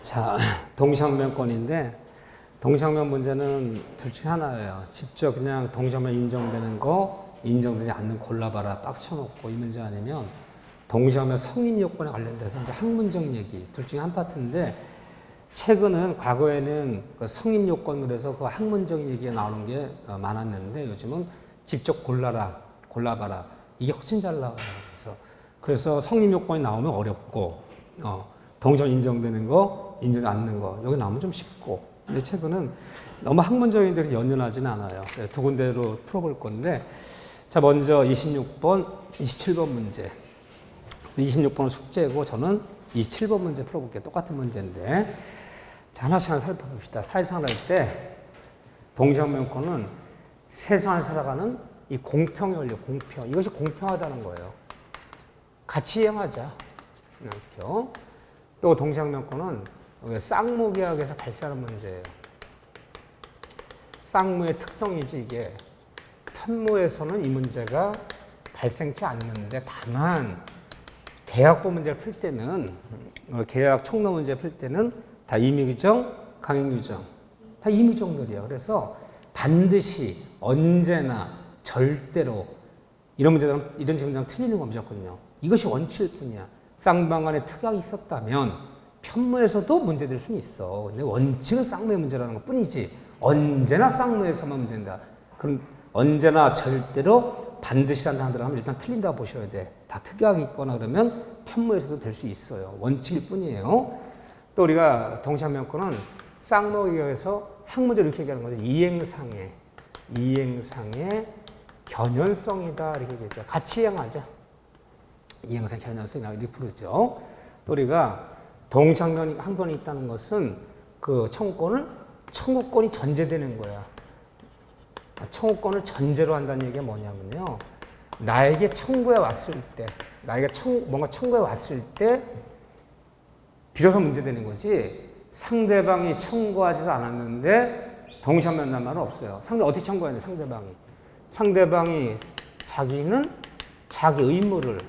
자, 동시항면권인데 동시항면 문제는 둘 중에 하나예요. 직접 그냥 동시항면 인정되는 거, 인정되지 않는 골라봐라 빡쳐놓고 이 문제 아니면 동시항면 성립 요건에 관련돼서 이제 학문적 얘기 둘 중에 한 파트인데 최근은 과거에는 그 성립 요건으로 해서 그 학문적 얘기가 나오는 게 많았는데 요즘은 직접 골라봐라 이게 훨씬 잘 나와요. 그래서 성립 요건이 나오면 어렵고 동시항면 인정되는 거, 인정되지 않는 거 여기 나오면 좀 쉽고 근데 최근은 너무 학문적인 데서 연연하지는 않아요. 두 군데로 풀어볼 건데 자 먼저 26번, 27번 문제 26번은 숙제고 저는 27번 문제 풀어볼게요. 똑같은 문제인데 자 하나씩 살펴봅시다. 사회생활 할 때 동시항면권은 세상을 살아가는 이 공평의 원리, 공평 이것이 공평하다는 거예요. 같이 이행하자. 이렇게요. 또 동시항면권은 쌍무계약에서 발생하는 문제예요. 쌍무의 특성이지 이게 편무에서는 이 문제가 발생치 않는데 다만 계약법 문제를 풀 때는 계약 총론 문제 풀 때는 다 임의규정, 강행규정 다 임의정들이에요. 그래서 반드시 언제나 절대로 이런 문제들은 이런 문제는 틀리는 건 무조건요. 이것이 원칙일 뿐이야. 쌍방간에 특약이 있었다면 편무에서도 문제될 수는 있어. 근데 원칙은 쌍무의 문제라는 것 뿐이지 언제나 쌍무에서만 문제인다. 그럼 언제나 절대로 반드시라는 단어를 하면 일단 틀린다고 보셔야 돼. 다 특약이 있거나 그러면 편무에서도 될 수 있어요. 원칙일 뿐이에요. 또 우리가 동시항면권은 쌍무계약에서 학문적으로 이렇게 얘기하는 거죠. 이행상의 견연성이다 이렇게 얘기하죠. 같이 이행하자. 이행상 견연성이라고 이렇게 부르죠. 또 우리가 동시항면 한 번이 있다는 것은 그 청구권이 전제되는 거야. 청구권을 전제로 한다는 얘기가 뭐냐면요. 나에게 청구해 왔을 때, 뭔가 청구해 왔을 때 비로소 문제되는 거지. 상대방이 청구하지도 않았는데 동시항면이라는 말은 없어요. 어떻게 청구하냐, 상대방이 자기는 자기 의무를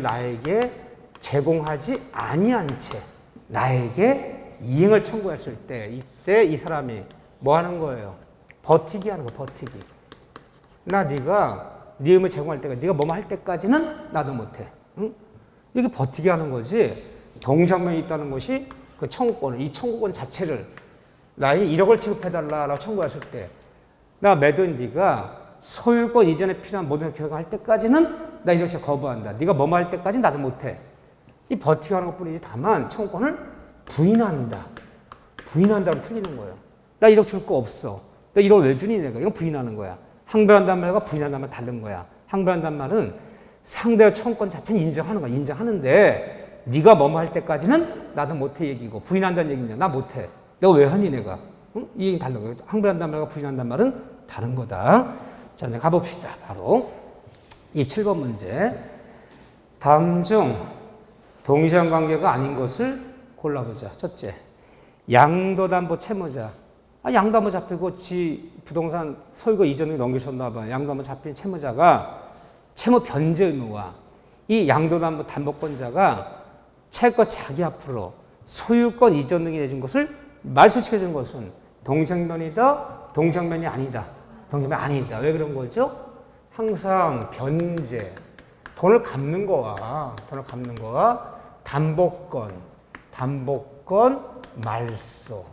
나에게 제공하지 아니한 채 나에게 이행을 청구했을 때 이때 이 사람이 뭐 하는 거예요? 버티기 하는 거, 버티기. 네가 네 의무 제공할 때가 네가 뭐뭐 할 때까지는 나도 못해. 응? 이렇게 버티기 하는 거지. 동시항면이 있다는 것이 그 청구권을 이 청구권 자체를 나에게 1억을 지급해달라라고 청구했을 때 나 매도인 네가 소유권 이전에 필요한 모든 결정할 때까지는 나 1억 거부한다. 네가 뭐뭐 할 때까지는 나도 못해. 이 버티기 하는 것뿐이지 다만 청구권을 부인한다면 틀리는 거예요. 나 1억 줄 거 없어. 나 1억 왜 주니 내가? 이건 부인하는 거야. 항변한다는 말과 부인한다는 말 다른 거야. 항변한다는 말은 상대의 청구권 자체는 인정하는 거야. 인정하는데 네가 뭐뭐 할 때까지는 나도 못해 얘기고 부인한다는 얘기냐. 나 못해. 내가 왜 하니 내가? 응? 이 얘기는 다른 거야. 항변한다는 말과 부인한다는 말은 다른 거다. 자 이제 가봅시다. 바로 27번 문제. 다음 중 동시한 관계가 아닌 것을 골라보자. 첫째, 양도담보 채무자. 양도담보 잡히고 지 부동산 소유권 이전에 넘기셨나 봐. 양도담보 잡힌 채무자가 채무 변제 의무와 이 양도담보 담보권자가 채권 자기 앞으로 소유권 이전 등이 내준 것을 말소시켜준 것은 동시항면이다, 동시항면이 아니다. 동시항면이 아니다. 왜 그런 거죠? 항상 변제, 돈을 갚는 거와 담보권,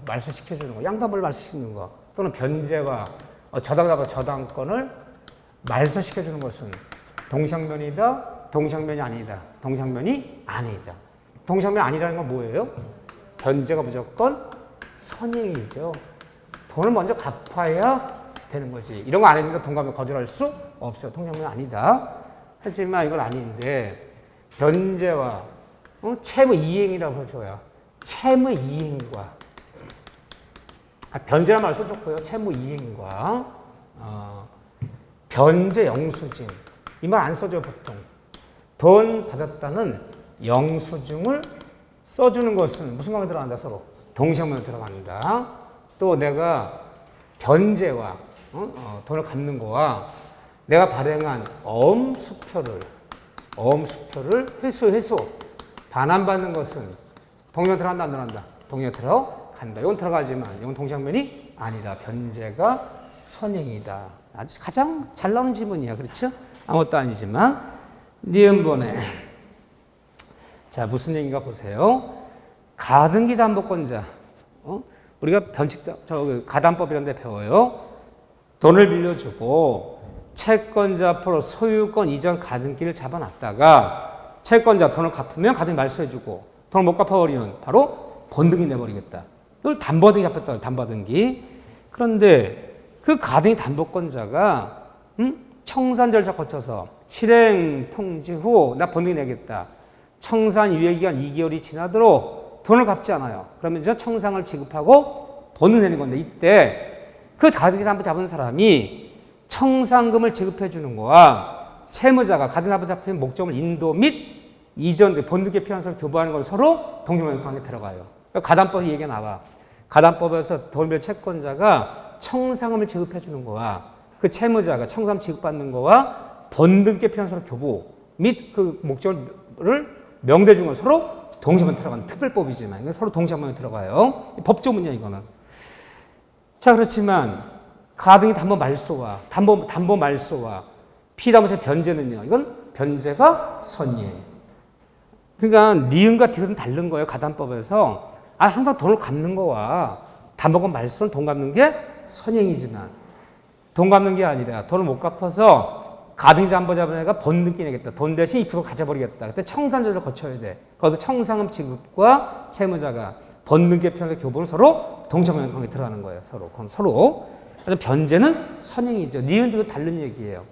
말소시켜주는 거, 양담보를 말소시키는 거, 또는 변제와 저당권을 말소시켜주는 것은 동시항면이다, 동시항면이 아니다. 동시항면이 아니다. 동시항면이 아니라는 건 뭐예요? 변제가 무조건 선행이죠. 돈을 먼저 갚아야 되는 거지. 이런 거 안 했으니까 돈 갚으면 거절할 수 없어요. 동시항면이 아니다. 하지만 이건 아닌데 변제와 채무 이행이라고 해줘야 채무 이행과 변제란 말 써줬고요. 채무 이행과 변제 영수증 이 말 안 써줘요. 보통 돈 받았다는 영수증을 써주는 것은 무슨 관계 들어간다? 서로 동시항면에 들어간다. 또 내가 변제와 돈을 갚는 거와 내가 발행한 어음수표를 회수 반환받는 것은 동정 들어간다 안 들어간다? 동정 들어간다. 이건 들어가지만 이건 동시항변이 아니다. 변제가 선행이다. 아주 가장 잘 나오는 지문이야. 그렇죠? 아무것도 아니지만 니은번에 자 무슨 얘기인가 보세요. 가등기 담보권자 우리가 가담법 이런 데 배워요. 돈을 빌려주고 채권자 앞으로 소유권 이전 가등기를 잡아놨다가 채권자 돈을 갚으면 가등기 말소해주고 돈을 못 갚아버리면 바로 번등기 내버리겠다. 이걸 담보등기 잡혔다. 담보등기. 그런데 그 가등기 담보권자가 청산 절차 거쳐서 실행 통지 후 나 번등기 내겠다. 청산 유예기간 2개월이 지나도록 돈을 갚지 않아요. 그러면 이제 청상을 지급하고 번등 내는 건데 이때 그 가등기 담보 잡은 사람이 청산금을 지급해 주는 거와 채무자가 가등기 담보 잡힌 목적물 인도 및 이전 번등기 피한서를 교부하는 걸 서로 동시명령관계에 들어가요. 가담법 얘기가 나와. 가담법에서 돈빌 채권자가 청산금을 지급해 주는 거와 그 채무자가 청산 지급받는 거와 번등기 피한서를 교부 및 그 목적을 명대 준 걸 서로 동시에 들어가는 특별법이지만 이건 서로 동시에 들어가요. 법조문이야 이거는. 자 그렇지만 가등기 담보 말소와 담보 말소와 피담보세 변제는요. 이건 변제가 선이에요. 그러니까 니은과 디귿은 다른 거예요. 가담법에서 항상 돈을 갚는 거와 담보권 말소는 돈 갚는 게 선행이지만 돈 갚는 게 아니라 돈을 못 갚아서 가등기 담보 잡은 애가 번등기 내겠다. 돈 대신 2% 가져버리겠다. 그때 청산절을 거쳐야 돼. 거기서 청산금 지급과 채무자가 번등기 편의 교부는 서로 동시명령관계에 들어가는 거예요. 서로. 그럼 서로. 그래서 변제는 선행이죠. 니은도 다른 얘기예요.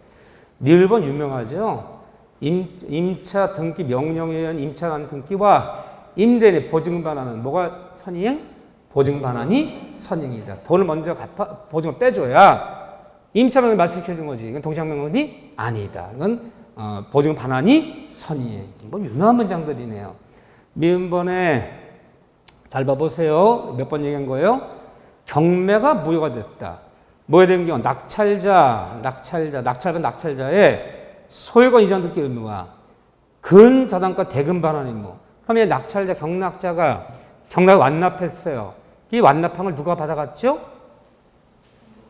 니을번 유명하죠. 임차 등기 명령에 의한 임차 등기와 임대인의 보증 반환은 뭐가 선행? 보증 반환이 선행이다. 돈을 먼저 보증을 빼줘야 임차명령 말씀시켜준 거지. 이건 동시명령이 아니다. 이건 보증 반환이 선이에요. 뭐 유명한 문장들이네요. 미음번에 잘 봐보세요. 몇 번 얘기한 거예요? 경매가 무효가 됐다. 뭐에 대한 경우 낙찰자의 소유권 이전 등기 의무와 근저당권 대금 반환 의무. 그러면 낙찰자 경락자가 경락을 완납했어요. 이 완납한 걸 누가 받아갔죠?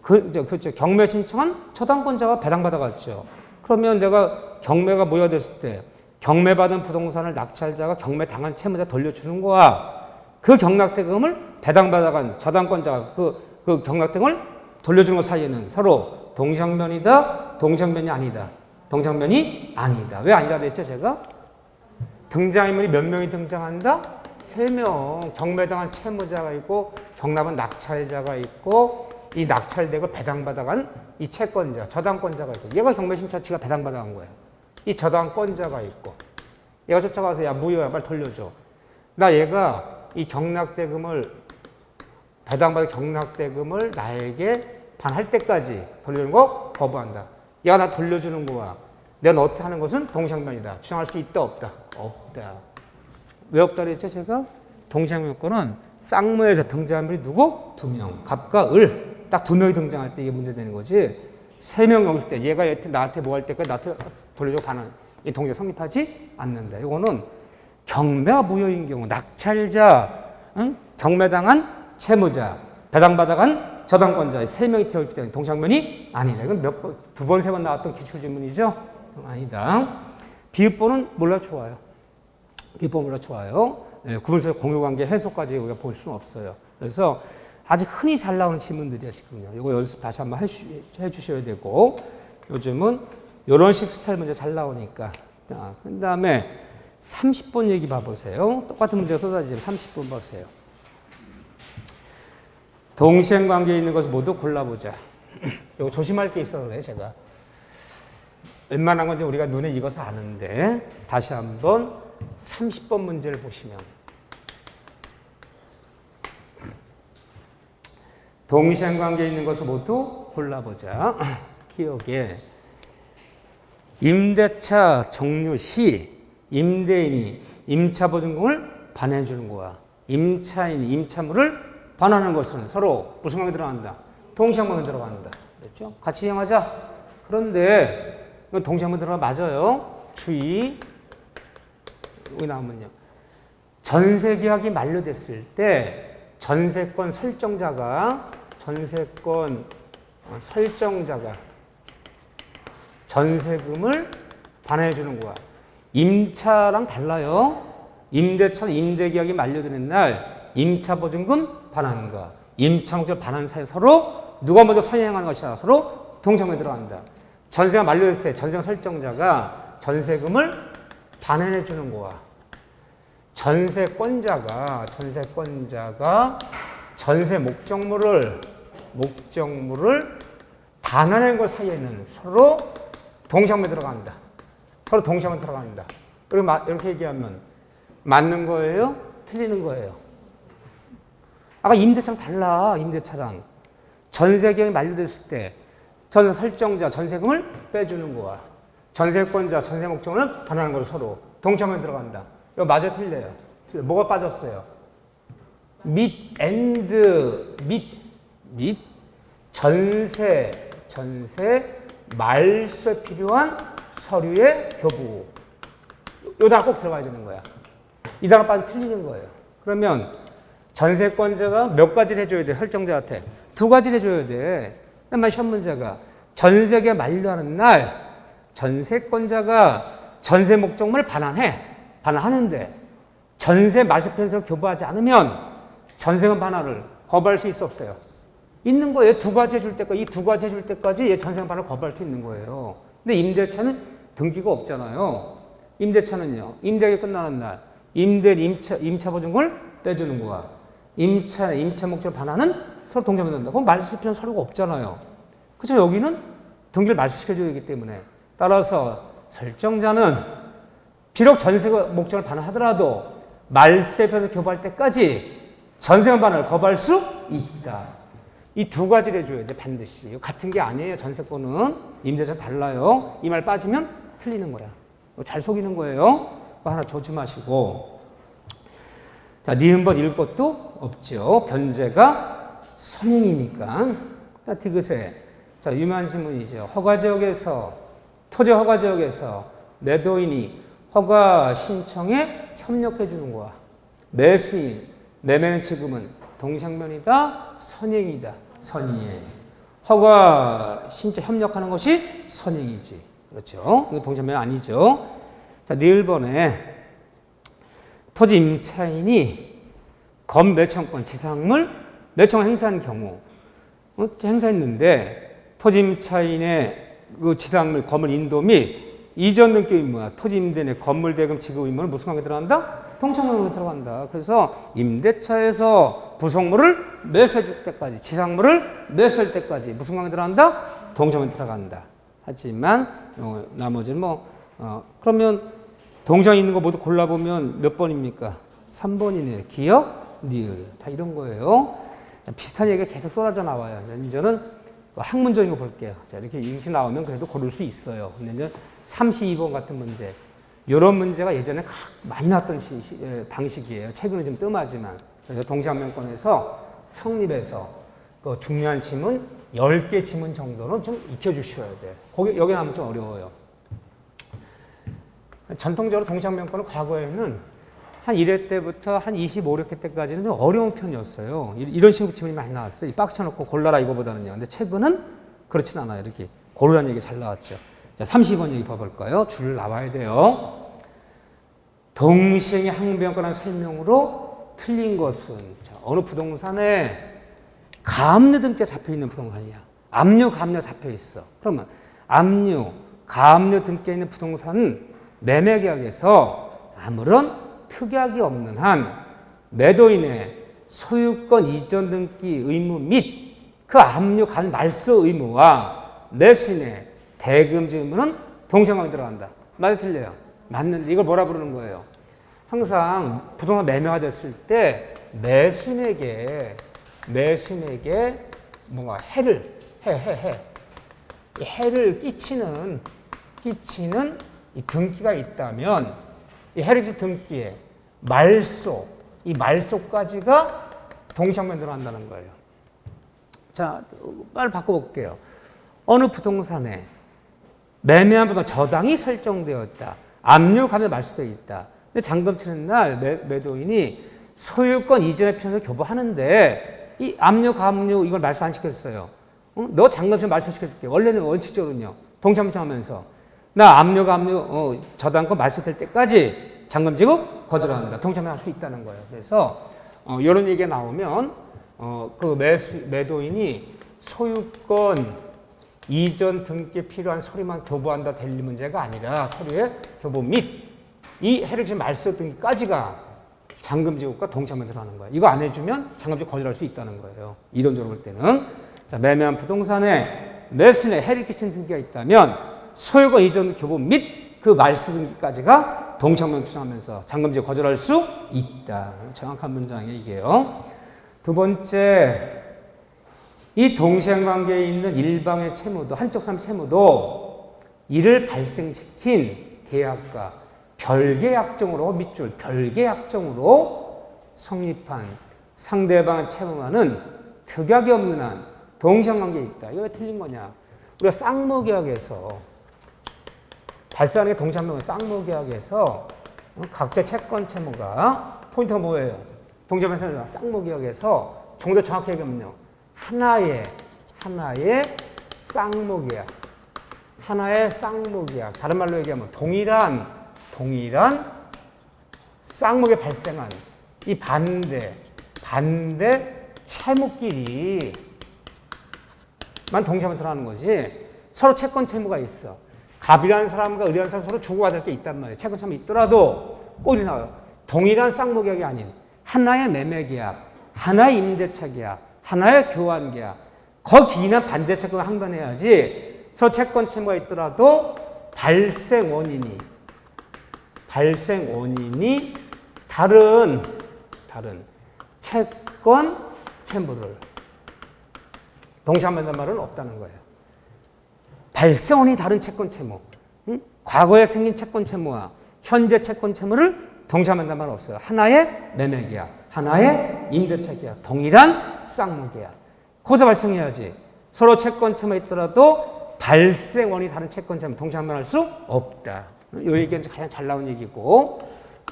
그렇죠. 경매 신청한 저당권자가 배당받아갔죠. 그러면 내가 경매가 무효됐을 때 경매받은 부동산을 낙찰자가 경매당한 채무자 돌려주는 거와 그 경락대금을 배당받아간 저당권자가 그 경락대금을 돌려주는 것 사이에는 서로 동시항변이다, 동시항변이 아니다. 동시항변이 아니다. 왜 아니라 그랬죠, 제가? 등장인물이 몇 명이 등장한다? 3명. 경매당한 채무자가 있고 경납은 낙찰자가 있고 이 낙찰되고 배당받아간 이 채권자, 저당권자가 있고 얘가 경매신청치가 배당받아간 거예요. 이 저당권자가 있고 얘가 쫓아가서 야 무효야 빨리 돌려줘. 나 얘가 이 경락대금을 배당받은 경락대금을 나에게 반할 때까지 돌려주는 거 거부한다. 얘가 나 돌려주는 거와 내가 너한테 하는 것은 동시항변이다. 주장할 수 있다 없다? 없다. 왜 없다 그랬죠 제가? 동시항변권은 쌍무에서 등장인물이 누구? 2명. 갑과 을. 딱 2명이 등장할 때 이게 문제되는 거지. 3명 넘을 때 얘가 나한테 뭐 할 때까지 나한테 돌려주고 반환. 이 동시에 성립하지 않는다. 이거는 경매가 무효인 경우 낙찰자, 경매당한 채무자, 배당받아간 저당권자 3명이 되어있기 때문에 동시항변이 아니다. 이건 두 번, 3번 나왔던 기출질문이죠. 아니다. 비읍번은 몰라 좋아요. 비읍번 몰라 좋아요. 네, 구분서 공유관계 해소까지 우리가 볼 수는 없어요. 그래서 아주 흔히 잘 나오는 질문들이야 지금요. 이거 연습 다시 한번 해주셔야 되고 요즘은 이런 식 스타일 문제 잘 나오니까. 그 다음에 30번 얘기 봐보세요. 똑같은 문제가 쏟아지면 30번 보세요. 동시행관계에 있는 것을 모두 골라보자. 이거 조심할 게 있어서 그래 제가. 웬만한 건 우리가 눈에 익어서 아는데 다시 한번 30번 문제를 보시면 동시행관계에 있는 것을 모두 골라보자. 기억에 임대차 종료 시 임대인이 임차보증금을 반환해주는 거야. 임차인이 임차물을 반환하는 것은 서로 무슨 관계 들어간다? 동시행관계 들어간다. 그렇죠? 같이 이행하자. 그런데 이거 동시행관계 들어가 맞아요. 주의. 여기 나오면요. 전세 계약이 만료됐을 때 전세권 설정자가 전세금을 반환해 주는 거야. 임차랑 달라요. 임대차 임대계약이 만료되는 날 임차보증금 반환과 임차목적 반환 사이 서로 누가 먼저 선행하는 것이야. 서로 동참에 들어간다. 전세가 만료됐을 때 전세 설정자가 전세금을 반환해 주는 거야. 전세권자가 전세 목적물을 반환한 것 사이에는 서로 동참에 들어간다. 서로 동참에 들어간다. 이렇게 얘기하면 맞는 거예요? 틀리는 거예요? 아까 임대차랑 달라. 임대차랑. 전세계약이 만료됐을 때 전세 설정자 전세금을 빼주는 거야. 전세권자 전세 목적물을 반환하는 걸 서로 동참에 들어간다. 이거 맞아 틀려요? 뭐가 빠졌어요? 및 전세 말소에 필요한 서류의 교부. 요 단어 꼭 들어가야 되는 거야. 이 단어 빠지면 틀리는 거예요. 그러면 전세권자가 몇 가지를 해줘야 돼? 설정자한테 2가지를 해줘야 돼. 그다음에 시험 문제가 전세계약 만료하는 날 전세권자가 전세 목적물을 반환하는데 전세 말소 편서를 교부하지 않으면 전세금 반환을 거부할 수 있어 없어요? 있는 거예요. 2가지 해줄 때까지 이 2가지 해줄 때까지 얘 전세금 반환을 거부할 수 있는 거예요. 근데 임대차는 등기가 없잖아요. 임대차는요. 임대가 끝나는 날 임차 보증금을 빼주는 거야. 임차 목적 반환은 서로 동참해 된다. 그럼 말소 편서 서류가 없잖아요. 그렇죠? 여기는 등기를 말소시켜줘야 되기 때문에 따라서 설정자는 비록 전세 목적을 반환하더라도 말세 편을 교부할 때까지 전세금 반환을 거부할 수 있다. 이 2가지를 해줘야 돼. 반드시. 같은 게 아니에요. 전세권은. 임대차 달라요. 이 말 빠지면 틀리는 거야. 잘 속이는 거예요. 하나 조심하시고. 자, 니은번 읽을 것도 없죠. 변제가 선행이니까. 디귿에. 자, 유명한 질문이죠. 토지 허가 지역에서 매도인이 허가 신청에 협력해 주는 거야. 매수인, 매매는 지금은 동상면이다, 선행이다. 선행. 허가 신청 협력하는 것이 선행이지. 그렇죠? 이거 동상면 아니죠. 자, 니을번에 토지 임차인이 건매청권 지상물 매청을 행사한 경우 행사했는데 토지 임차인의 그 지상물 건물 인도 및 이전 등기 의무와 토지 임대 내 건물 대금 지급 의무는 무슨 관계에 들어간다? 동창관계에 들어간다. 그래서 임대차에서 부속물을 매수해 줄 때까지 지상물을 매수할 때까지 무슨 관계에 들어간다? 동창관계에 들어간다. 하지만 나머지는 그러면 동장 있는 거 모두 골라보면 몇 번입니까? 3번이네. 기역, 니을. 다 이런 거예요. 비슷한 얘기가 계속 쏟아져 나와요. 이제는 학문적인 거 볼게요. 자, 이렇게 나오면 그래도 고를 수 있어요. 근데 이제 32번 같은 문제. 이런 문제가 예전에 많이 나왔던 방식이에요. 최근에 좀 뜸하지만. 그래서 동장면권에서 성립해서 그 중요한 지문 10개 지문 정도는 좀 익혀주셔야 돼요. 여기 나오면 좀 어려워요. 전통적으로 동장면권은 과거에는 한 1회 때부터 한 25, 6회 때까지는 좀 어려운 편이었어요. 이런 식으로 지문이 많이 나왔어요. 빡쳐놓고 골라라 이거보다는요. 근데 최근은 그렇진 않아요. 이렇게 고르라는 얘기 잘 나왔죠. 자, 30번 얘기 봐볼까요? 줄 나와야 돼요. 동시행의 항변권한 설명으로 틀린 것은 자, 어느 부동산에 가압류 등재 잡혀있는 부동산이야. 압류, 가압류 잡혀있어. 그러면 압류, 가압류 등재 있는 부동산은 매매계약에서 아무런 특약이 없는 한 매도인의 소유권 이전 등기 의무 및 그 압류 간 말소 의무와 매수인의 대금지 의무는 동시에 들어간다. 맞아 틀려요? 맞는데 이걸 뭐라 부르는 거예요? 항상 부동산 매매가 됐을 때 매수인에게 뭔가 해를 끼치는 이 등기가 있다면 이 해를 끼친 등기에 이 말소까지가 동시에 들어간다는 거예요. 자, 빨리 바꿔볼게요. 어느 부동산에 매매한 부동산 저당이 설정되었다. 압류, 감면 말소되어 있다. 근데 잔금 치는 날 매도인이 소유권 이전의 편을 교부하는데 이 압류, 가압류 이걸 말소 안 시켰어요. 너 잔금 치면 말소시켜줄게. 원래는 원칙적으로는요. 동참하면서 나 압류, 가압류 저당권 말소될 때까지 잔금 지급 거절합니다. 동참할 수 있다는 거예요. 그래서 이런 얘기가 나오면 그 매도인이 소유권 이전 등기에 필요한 서류만 교부한다 될 문제가 아니라 서류의 교부 및 이 해력신 말소 등기까지가 잔금 지급과 동참을 들어가는 거예요. 이거 안 해주면 잔금 지급 거절할 수 있다는 거예요. 이론적으로 볼 때는. 자, 매매한 부동산에 매수인의 해를 끼친 등기가 있다면 소유권 이전 교부 및 그 말소 등기까지가 동참을 투자하면서 잔금 지급 거절할 수 있다. 정확한 문장이 이게요. 두 번째, 이 동시행관계에 있는 일방의 채무도 한쪽 사람 채무도 이를 발생시킨 계약과 별계약정으로 밑줄 별계약정으로 성립한 상대방의 채무와는 특약이 없는 한 동시행관계에 있다. 이거 왜 틀린 거냐? 우리가 쌍무계약에서 발생하는 게 동시행관계는 쌍무계약에서 각자 채권 채무가 포인트가 뭐예요? 동시행관계에서 쌍무계약에서 좀 더 정확히 얘기하면요. 하나의 쌍무계약. 하나의 쌍무계약. 다른 말로 얘기하면 동일한 쌍무에 발생한 이 반대 채무끼리만 동시에 들어가는 거지. 서로 채권 채무가 있어. 갑이라는 사람과 의리라는 사람 서로 주고받을 게 있단 말이에요. 채권 채무 있더라도 꼴이 나와요. 동일한 쌍무계약이 아닌 하나의 매매계약, 하나의 임대차 계약, 하나의 교환 계약. 거기는 반대 채권을 항변해야지. 서로 채권 채무가 있더라도 발생 원인이 다른 채권 채무를 동시한다는 말은 없다는 거예요. 발생 원인이 다른 채권 채무, 과거에 생긴 채권 채무와 현재 채권 채무를 동시한다는 말은 없어요. 하나의 매매 계약, 하나의 임대차 계약, 동일한 쌍무 계약. 거기서 발생해야지. 서로 채권 채무가 있더라도 발생 원인이 다른 채권 채무 동시한변할 수 없다. 이 얘기는 가장 잘 나온 얘기고,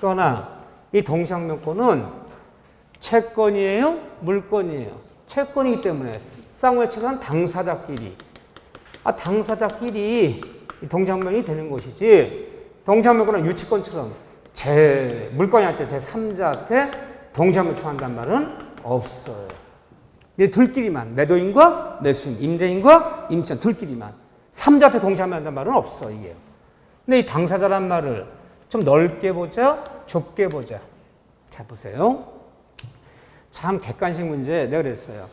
또 하나, 이 동시항변권은 채권이에요? 물권이에요? 채권이기 때문에 쌍무의 채권은 당사자끼리 동시항변이 되는 것이지, 동시항변권은 유치권처럼 물건이 할 때 제3자한테 동시항변 청한다는 말은 없어요. 이 둘끼리만, 매도인과 매수인, 임대인과 임차인 둘끼리만 3자한테 동시항변한다는 말은 없어, 이게. 근데 이 당사자란 말을 좀 넓게 보자, 좁게 보자. 자, 보세요. 참 객관식 문제 내가 그랬어요.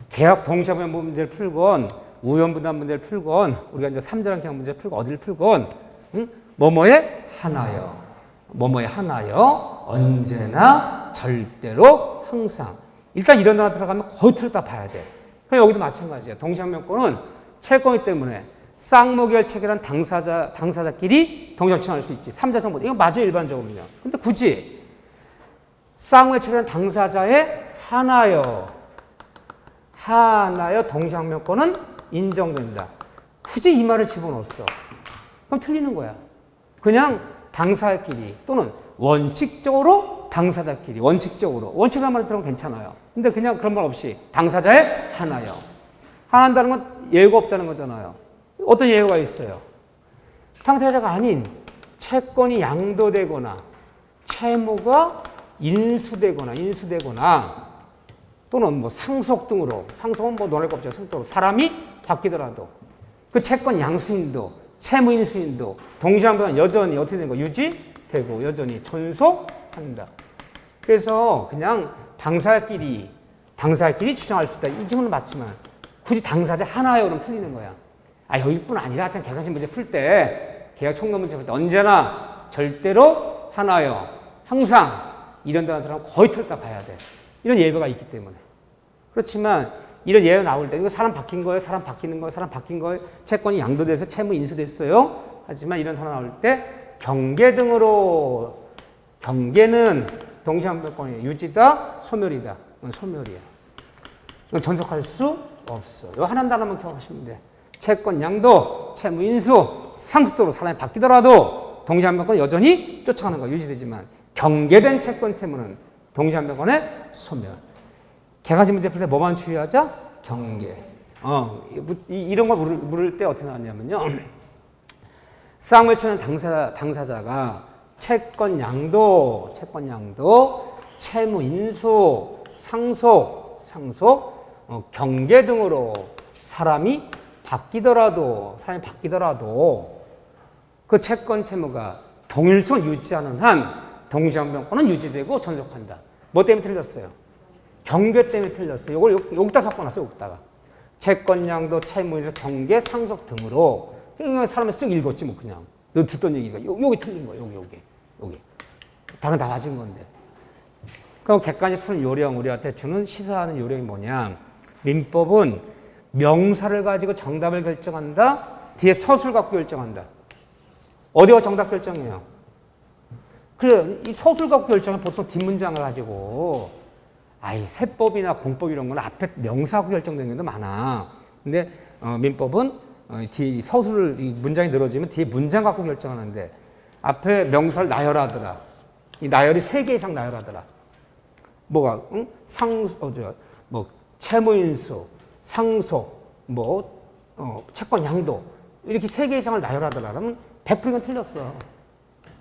계약 동시항변 문제를 풀건, 우연부담 문제를 풀건, 우리가 이제 3자란 계약 문제를 풀건, 어디를 풀건, 뭐뭐에 하나요. 뭐뭐에 하나요. 언제나, 절대로, 항상. 일단 이런 단어 들어가면 거의 틀렸다 봐야 돼. 그럼 여기도 마찬가지예요. 동시항변권은 채권이기 때문에 쌍무계약을 체결한 당사자끼리 동시에 청할 수 있지. 3자 정보. 이거 맞아요, 일반적으로는요. 근데 굳이 쌍무계약을 체결한 당사자의 하나요 동시항변권은 인정된다. 굳이 이 말을 집어넣었어. 그럼 틀리는 거야. 그냥 당사자끼리 또는 원칙적으로 당사자끼리, 원칙이라는 말을 들으면 괜찮아요. 근데 그냥 그런 말 없이 당사자의 하나요. 하나한다는 건 예외가 없다는 거잖아요. 어떤 예외가 있어요? 당사자가 아닌 채권이 양도되거나 채무가 인수되거나 또는 뭐 상속 등으로, 상속은 뭐 논할 거 없죠. 상속으로 사람이 바뀌더라도 그 채권 양수인도 채무 인수인도 동시항변은 여전히 어떻게 되는 거? 유지되고 여전히 존속한다. 그래서 그냥 당사자끼리 주장할 수 있다. 이 질문은 맞지만 굳이 당사자 하나요? 그럼 틀리는 거야. 여기뿐 아니라 하여튼 계약식 문제 풀 때, 계약 총괄 문제 풀 때 언제나 절대로 하나요. 항상 이런 단어 들어가면 거의 틀렸다 봐야 돼. 이런 예외가 있기 때문에. 그렇지만 이런 예외가 나올 때 이거 사람 바뀐 거예요. 사람 바뀌는 거예요. 채권이 양도돼서 채무 인수됐어요. 하지만 이런 단어 나올 때 경계는 동시항변권이 유지다, 소멸이다. 이건 소멸이야. 이건 전속할 수 없어. 요 하나 단어만 기억하시면 돼. 채권 양도, 채무 인수, 상속적으로 사람이 바뀌더라도 동시한변권 여전히 쫓아가는 거 유지되지만 경계된 채권 채무는 동시한변권의 소멸. 개가지 문제 풀 때 뭐만 주의하자? 경계. 이런 걸 물을 때 어떻게 나왔냐면요. 쌍을 치는 당사자가 채권 양도, 채무 인수, 상속, 경계 등으로 사람이 바뀌더라도 그 채권 채무가 동일성을 유지하는 한 동시한변권은 유지되고 존속한다. 뭐 때문에 틀렸어요? 경계 때문에 틀렸어요. 이걸 여기다 섞어놨어요. 여기다가 채권 양도, 채무 인수, 경계, 상속 등으로. 그냥 사람이 쓱 읽었지 뭐 그냥. 너 듣던 얘기가 여기 틀린 거예요. 여기. 다른 다 맞은 건데. 그럼 객관식 푸는 요령 우리한테 주는 시사하는 요령이 뭐냐? 민법은 명사를 가지고 정답을 결정한다. 뒤에 서술 갖고 결정한다. 어디가 정답 결정이에요? 그래, 이 서술 갖고 결정은 보통 뒷문장을 가지고 세법이나 공법 이런 건 앞에 명사하고 결정되는 경우도 많아. 근데 민법은 뒤 서술을 문장이 늘어지면 뒤에 문장 갖고 결정하는데 앞에 명사를 나열하더라. 이 나열이 3개 이상 나열하더라. 뭐가? 응? 채무인수, 상속, 채권 양도 이렇게 3개 이상을 나열하더라. 그러면 100%는 틀렸어.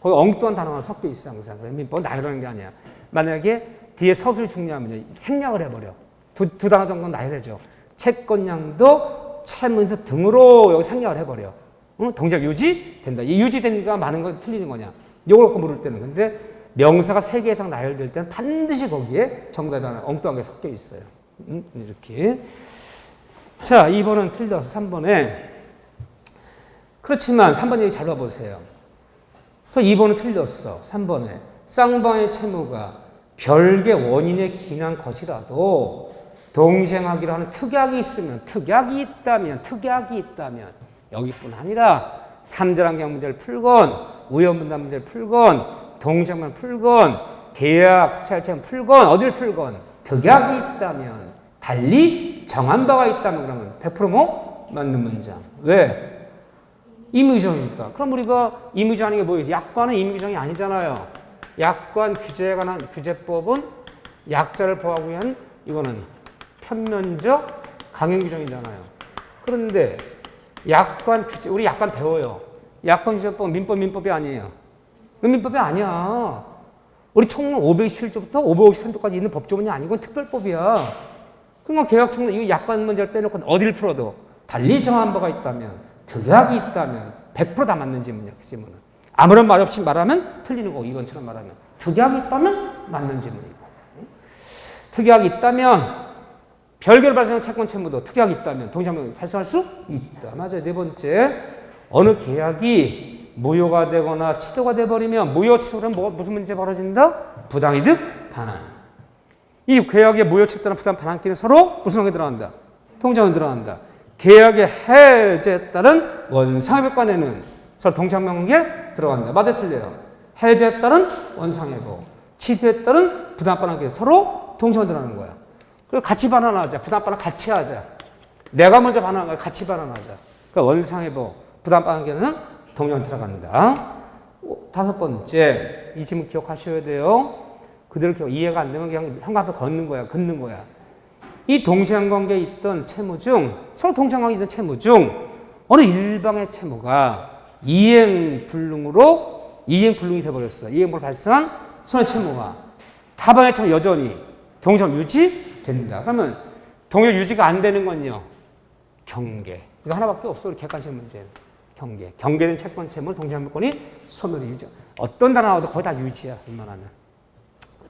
거기 엉뚱한 단어가 섞여 있어 항상. 민법은 나열하는 게 아니야. 만약에 뒤에 서술이 중요하면 생략을 해버려. 두 단어 정도는 나열해줘. 채권 양도, 채무인수 등으로 여기 생략을 해버려. 응? 동작 유지된다. 이 유지되니까 많은 걸 틀리는 거냐. 이걸 갖고 물을 때는. 근데 명사가 3개 이상 나열될 때는 반드시 거기에 정답이 하나 엉뚱한 게 섞여 있어요. 이렇게. 자, 2번은 틀려서 3번에. 그렇지만 3번 얘기 잘 봐보세요. 2번은 틀렸어. 3번에. 쌍방의 채무가 별개 원인에 기인한 것이라도 동시행하기로 하는 특약이 있다면 여기뿐 아니라 3자란경 문제를 풀건 우연분담 문제를 풀건 동시행만 풀건 계약 체결 풀건 어디를 풀건 특약이 있다면 달리 정한 바가 있다면 그러면 100% 맞는 문장. 왜? 임의규정이니까. 그럼 우리가 임의규정하는 게 뭐예요? 약관은 임의규정이 아니잖아요. 약관 규제에 관한 규제법은 약자를 보호하기 위한 이거는 편면적 강행규정이잖아요. 그런데 약관 규제, 우리 약관 배워요. 약관 규제법은 민법이 아니에요. 민법이 아니야. 우리 총론 527조부터 553조까지 있는 법조문이 아니고 특별법이야. 그러니까 계약총론 이 약관 문제를 빼놓고 어디를 풀어도 달리 정한 바가 있다면, 특약이 있다면 100% 다 맞는 지문이야. 그 지문은. 아무런 말 없이 말하면 틀리는 거고 이건처럼 말하면 특약이 있다면 맞는 지문이고. 특약이 있다면 별개로 발생한 채권 채무도 특약이 있다면 동시에 발생할 수 있다. 맞아요. 네 번째, 어느 계약이 무효가 되거나 취소가 돼버리면 무효 취소는 무슨 문제 벌어진다? 부당이득 반환. 이 계약의 무효 취소나 부당 반환끼리 서로 무슨 관계 들어간다? 통장은 들어간다. 계약의 해제에 따른 원상회복관에는 서로 동창관계 들어간다. 맞아 틀려요? 해제에 따른 원상회복, 취소에 따른 부당 반환끼리 서로 동창을 들어가는 거야. 그리고 같이 반환하자. 부당 반환 같이 하자. 내가 먼저 반환한 거야. 같이 반환하자. 그러니까 원상회복, 부당 반환계는 동전 들어간다. 5번째, 이 질문 기억하셔야 돼요. 그대로 이해가 안 되면 그냥 현관 앞에 걷는 거야. 이 동시행관계에 있던 채무 중, 서로 동시행관계에 있던 채무 중 어느 일방의 채무가 이행불능이 돼버렸어. 이행불능 발생한 손해 채무가 타방의 채무 여전히 동시행 유지된다. 그러면 동시행 유지가 안 되는 건요, 경계. 이거 하나밖에 없어. 우리 객관식 문제는. 경계된 채권 채무를 동시행권이 소멸이 유지. 어떤 단어 나와도 거의 다 유지야. 웬만하면.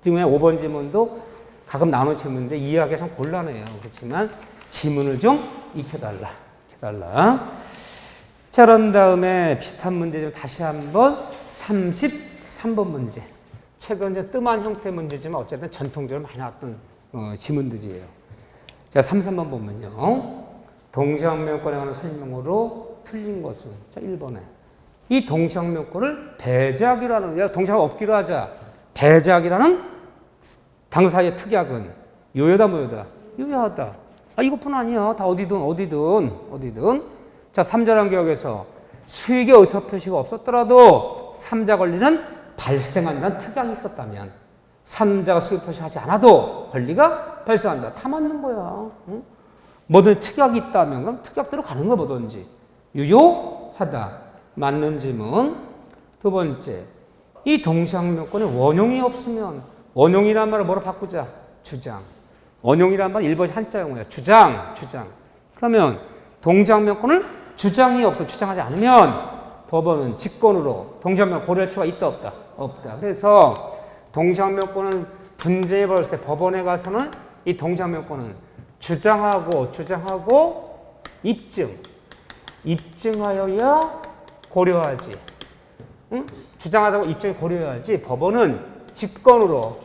지금 5번 지문도 가끔 나눠 질문인데 이해하기가 참 곤란해요. 그렇지만 지문을 좀 익혀달라. 자, 그런 다음에 비슷한 문제 좀 다시 한번 33번 문제. 최근 뜸한 형태 문제지만 어쨌든 전통적으로 많이 나왔던 지문들이에요. 자, 33번 보면요. 동시행명권에 관한 설명으로 틀린 것은, 자, 1번에. 이 동시행명권을 배제하기로 하는, 동시행 없기로 하자. 배제하기라는 당사의 특약은 요요다, 무효다? 요요하다. 이것뿐 아니야. 다 어디든. 자, 3자란 계약에서 수익의 의사표시가 없었더라도 삼자 권리는 발생한다는 특약이 있었다면 삼자가 수요 표시하지 않아도 권리가 발생한다. 다 맞는 거야. 응? 뭐든 특약이 있다면 그럼 특약대로 가는 거 뭐든지 유효하다. 맞는 질문. 두 번째, 이 동시항명권에 원용이 없으면 원용이란 말을 뭐로 바꾸자? 주장. 원용이란 말은 일본 한자 용어야. 주장. 그러면 동시항명권을 주장이 없어 주장하지 않으면 법원은 직권으로 동시항명을 고려할 필요가 있다 없다? 없다. 그래서 동시항명권은 분쟁이 벌어질 때 법원에 가서는 이 동시항명권은 주장하고 입증하여야 고려하지. 응? 주장하다고 입증이 고려해야지. 법원은 직권으로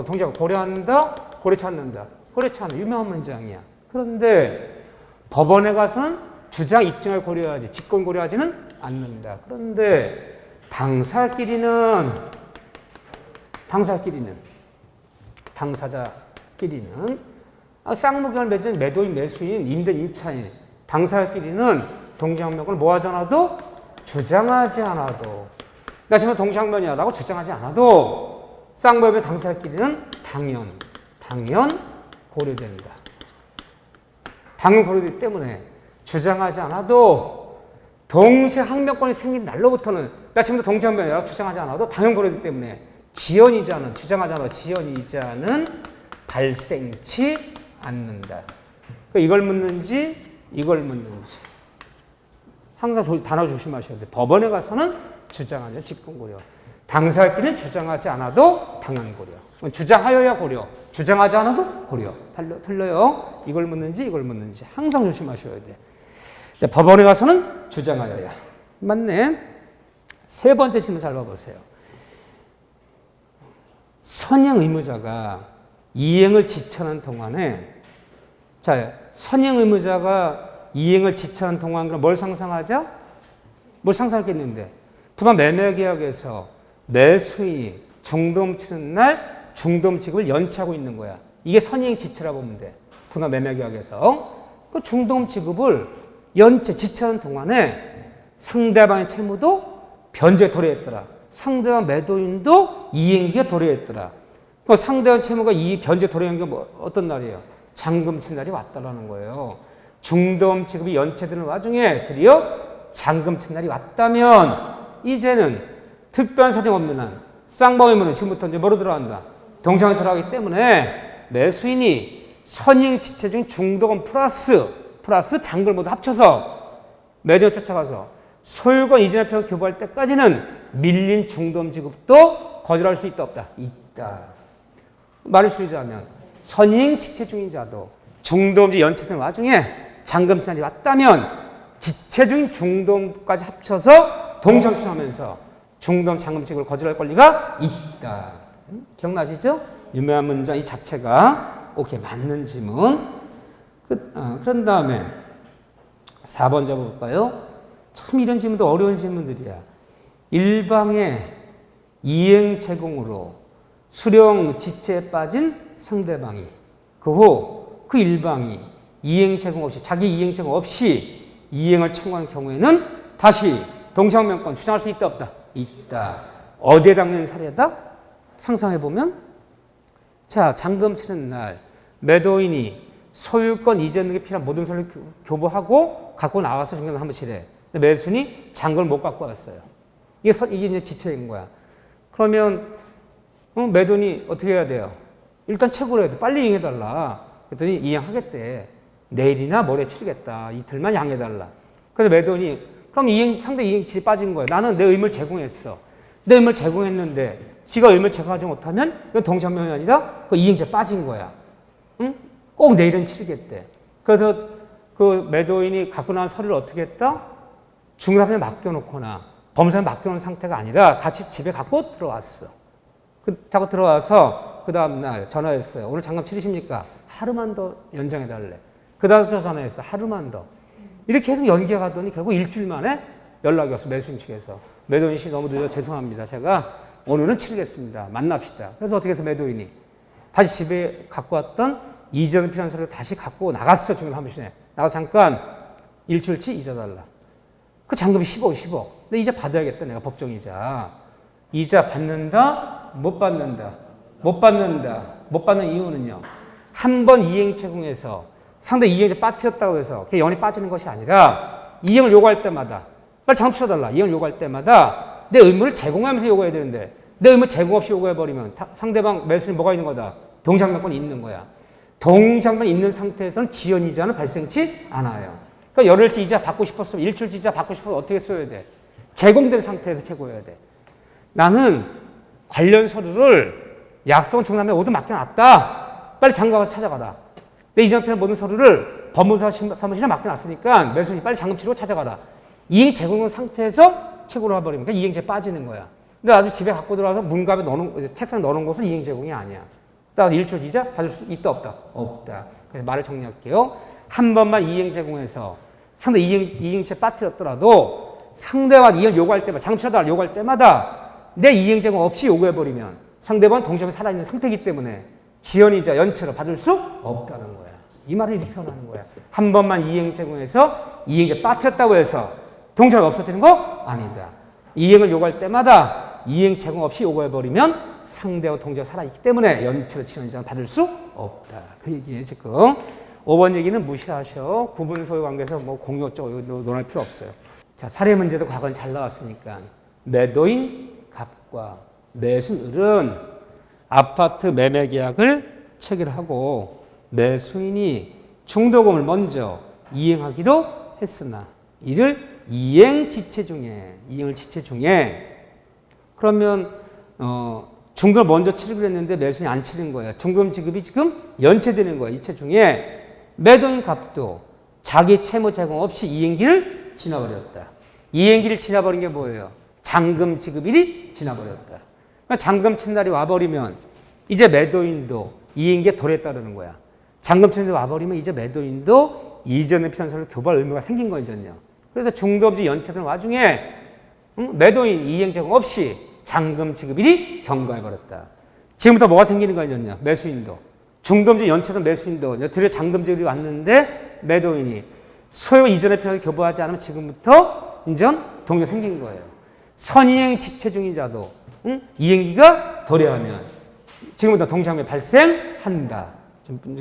동시항 고려한다, 고려치 않는다. 고려치 않는 유명한 문장이야. 그런데 법원에 가서는 주장 입증을 고려하지 직권 고려하지는 않는다. 그런데 당사자끼리는 쌍무경을 맺은 매도인, 매수인, 임대인, 임차인 당사자끼리는 동시항명권을 뭐 하지 않아도 주장하지 않아도 나 지금 동시항명이라고 주장하지 않아도 쌍무경의 당사자끼리는 당연 고려된다. 당연 고려되기 때문에 주장하지 않아도 동시항명권이 생긴 날로부터는 나 지금도 동시항명이라고 주장하지 않아도 당연 고려되기 때문에 주장하지 않아도 지연이자는 발생치 않는다. 이걸 묻는지 이걸 묻는지 항상 단어 조심하셔야 돼요. 법원에 가서는 주장하냐 직권 고려. 당사자끼리는 주장하지 않아도 당연 고려. 주장하여야 고려. 주장하지 않아도 고려. 틀려요. 이걸 묻는지 이걸 묻는지 항상 조심하셔야 돼. 자, 법원에 가서는 주장하여야. 맞네. 세 번째 질문 잘 봐보세요. 선행 의무자가 이행을 지체하는 동안에 선행 의무자가 이행을 지체하는 동안 그럼 뭘 상상하죠? 뭘 상상했겠는데 부담 매매계약에서 매수인이 중도금 치는 날 중도금 지급을 연체하고 있는 거야. 이게 선행 지체라고 보면 돼. 부담 매매계약에서 그 중도금 지급을 지체하는 동안에 상대방의 채무도 변제에 도래했더라. 상대방 매도인도 이행기가 도래했더라. 그 상대방 채무가 이 변제 도래한 게 어떤 날이에요? 잔금 친 날이 왔다라는 거예요. 중도금 지급이 연체되는 와중에 드디어 잔금 친 날이 왔다면 이제는 특별한 사정 없는 한 쌍방의무는 지금부터 이제 뭐로 들어간다? 동시항에 들어가기 때문에 매수인이 선행 지체 중인 중도금 플러스 잔금을 모두 합쳐서 매도인을 쫓아가서 소유권 이전의 표를 교부할 때까지는 밀린 중도금 지급도 거절할 수 있다 없다? 있다. 말을 수리자면 선행 지체 중인 자도 중도금지 연체된 와중에 잔금 친 날이 왔다면 지체 중인 중도금까지 합쳐서 동시에 수하면서 중도금 잔금 지급을 거절할 권리가 있다. 기억나시죠? 유명한 문장 이 자체가 오케이 맞는 지문. 그런 다음에 4번 잡아볼까요? 참 이런 질문도 어려운 질문들이야. 일방의 이행 제공으로 수령 지체에 빠진 상대방이 그 후 그 일방이 이행 제공 없이 자기 이행 제공 없이 이행을 청구하는 경우에는 다시 동시항명권 주장할 수 있다 없다? 있다. 어디에 해당되는 사례다? 상상해보면 잔금 치는 날 매도인이 소유권 이전 등에 필요한 모든 서류를 교부하고 갖고 나와서 중간에 사무실에 매수인이 잔금을 못 갖고 왔어요. 이게 이제 지체인 거야. 그러면 매도인이 어떻게 해야 돼요? 일단 채굴 해야 돼. 빨리 이행해달라. 그랬더니 이행하겠대. 내일이나 모레 치르겠다. 이틀만 양해해달라. 그래서 매도인이 그럼 상대 이행치에 빠진 거야. 나는 내 의무를 제공했어. 내 의무를 제공했는데 지가 의무를 제공하지 못하면 이건 동시항명이 아니라 그 이행치에 빠진 거야. 응? 꼭 내일은 치르겠대. 그래서 그 매도인이 갖고 나온 서류를 어떻게 했다? 중개사한테 맡겨놓거나 법무사에 맡겨놓은 상태가 아니라 같이 집에 갖고 들어왔어. 자꾸 들어와서 그 다음날 전화했어요. 오늘 잔금 치르십니까? 하루만 더 연장해달래. 그 다음 또 전화했어. 하루만 더. 이렇게 계속 연기가 가더니 결국 일주일 만에 연락이 왔어. 매수인 측에서. 매도인 씨 너무 늦어 죄송합니다. 제가 오늘은 치르겠습니다. 만납시다. 그래서 어떻게 해서 매도인이 다시 집에 갖고 왔던 이전 필요한 서류를 다시 갖고 나갔어. 중개사무실에. 나가 잠깐 일주일치 잊어달라. 그 잔금이 10억. 근데 이자 받아야겠다. 내가 법정이자. 이자 받는다? 못 받는다? 못 받는다. 못 받는 이유는요. 한 번 이행 제공해서 상대 이행을 빠뜨렸다고 해서 그게 영원히 빠지는 것이 아니라 이행을 요구할 때마다 빨리 장부 치러달라. 이행을 요구할 때마다 내 의무를 제공하면서 요구해야 되는데 내 의무 제공 없이 요구해버리면 상대방 매수인이 뭐가 있는 거다? 동작명권이 있는 거야. 동작명이 있는 상태에서는 지연이자는 발생치 않아요. 그러니까 열흘치 이자 받고 싶었으면 일주일치 이자 받고 싶으면 어떻게 써야 돼? 제공된 상태에서 채굴해야 돼. 나는 관련 서류를 약속은 정남에 모두 맡겨놨다. 빨리 장가 가서 찾아가라. 내 이전편의 모든 서류를 법무사 사무실에 맡겨놨으니까 매수인이 빨리 장금 치르고 찾아가라. 이행 제공된 상태에서 채굴을 해버리면 이행제 빠지는 거야. 근데 아주 집에 갖고 들어와서 문갑에 넣어놓은, 책상에 넣어놓은 것은 이행 제공이 아니야. 따라서 일주일 이자 받을 수 있다 없다? 없다. 그래서 말을 정리할게요. 한 번만 이행 제공해서 상대 이행체 빠뜨렸더라도 상대와 이행 요구할 때마다 장치하다 요구할 때마다 내 이행 제공 없이 요구해버리면 상대방 동점이 살아있는 상태이기 때문에 지연이자 연체로 받을 수 없다는 거야. 이 말을 이렇게 표현하는 거야. 한 번만 이행 제공해서 이행제 빠뜨렸다고 해서 동점이 없어지는 거 아니다. 이행을 요구할 때마다 이행 제공 없이 요구해버리면 상대와 동점이 살아있기 때문에 연체로 지연이자는 받을 수 없다. 그 얘기예요 지금. 5번 얘기는 무시하셔. 구분 소유 관계에서 뭐 공유 어쩌고 논할 필요 없어요. 자, 사례 문제도 과거엔 잘 나왔으니까. 매도인 갑과 매수인은 아파트 매매 계약을 체결하고 매수인이 중도금을 먼저 이행하기로 했으나 이를 이행을 지체 중에 그러면 중도금을 먼저 치르기로 했는데 매수인이 안 치른 거예요. 중도금 지급이 지금 연체되는 거예요. 이체 중에 매도인 갑도 자기 채무 제공 없이 이행기를 지나버렸다. 이행기를 지나버린 게 뭐예요? 잔금 지급일이 지나버렸다. 그러니까 잔금 친 날이 와버리면 이제 매도인도 이행기에 도래에 따르는 거야. 잔금 친 날이 와버리면 이제 매도인도 이전의 편성을 교부할 의무가 생긴 거거든요. 그래서 중도금지 연체되는 와중에 매도인 이행 제공 없이 잔금 지급일이 경과해버렸다. 지금부터 뭐가 생기는 거냐? 매수인도. 중도금지 연체된 매수인도 드디어 잔금 지급이 왔는데 매도인이 소유 이전의 편을 교부하지 않으면 지금부터 인전 동조 생긴 거예요. 선이행 지체 중인 자도 이행기가 도래하면 지금부터 동작명이 발생한다.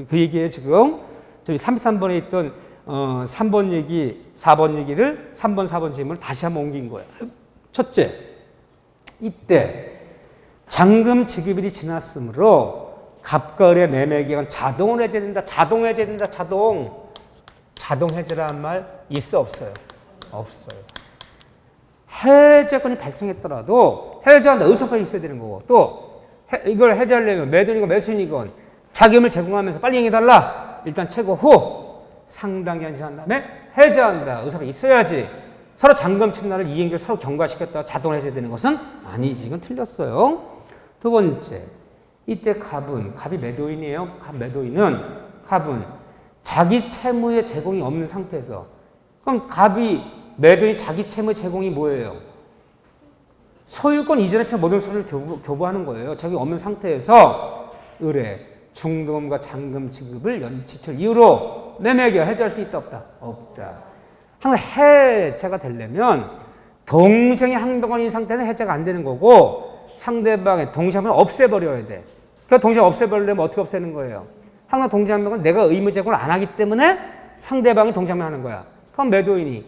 그 얘기예요 지금. 저희 33번에 있던 3번 얘기, 4번 얘기를 3번, 4번 질문을 다시 한번 옮긴 거예요. 첫째, 이때 잔금 지급일이 지났으므로 갑과 을의 매매 계약은 자동으로 해제된다. 자동 해제된다. 자동 해제라는 말 있어 없어요? 없어요. 해제권이 발생했더라도 해제한다 의사표시 있어야 되는 거고 또 이걸 해제하려면 매도인이건 매수인이건 자기 의무를 제공하면서 빨리 이행해달라. 일단 체고 후 상당 기간 지난 다음에 해제한다. 의사가 있어야지. 서로 잔금 친 날을 이행기를 서로 경과시켰다가 자동 해제되는 것은 아니지. 이건 틀렸어요. 두 번째, 이때 갑이 매도인이에요. 갑은 자기 채무의 제공이 없는 상태에서 그럼 매도인이 자기 채무의 제공이 뭐예요? 소유권 이전에 필요한 모든 소유를 교부하는 거예요. 자기 없는 상태에서 을의 중도금과 잔금 지급을 연치칠 이유로 매매계약 해제할 수 있다 없다? 없다. 항상 해제가 되려면 동생의 항변권인 상태는 해제가 안 되는 거고 상대방의 동생을 없애버려야 돼. 그 동생을 없애버리려면 어떻게 없애는 거예요? 항상 동생명은 내가 의무 제공을 안 하기 때문에 상대방이 동생명 하는 거야. 그럼 매도인이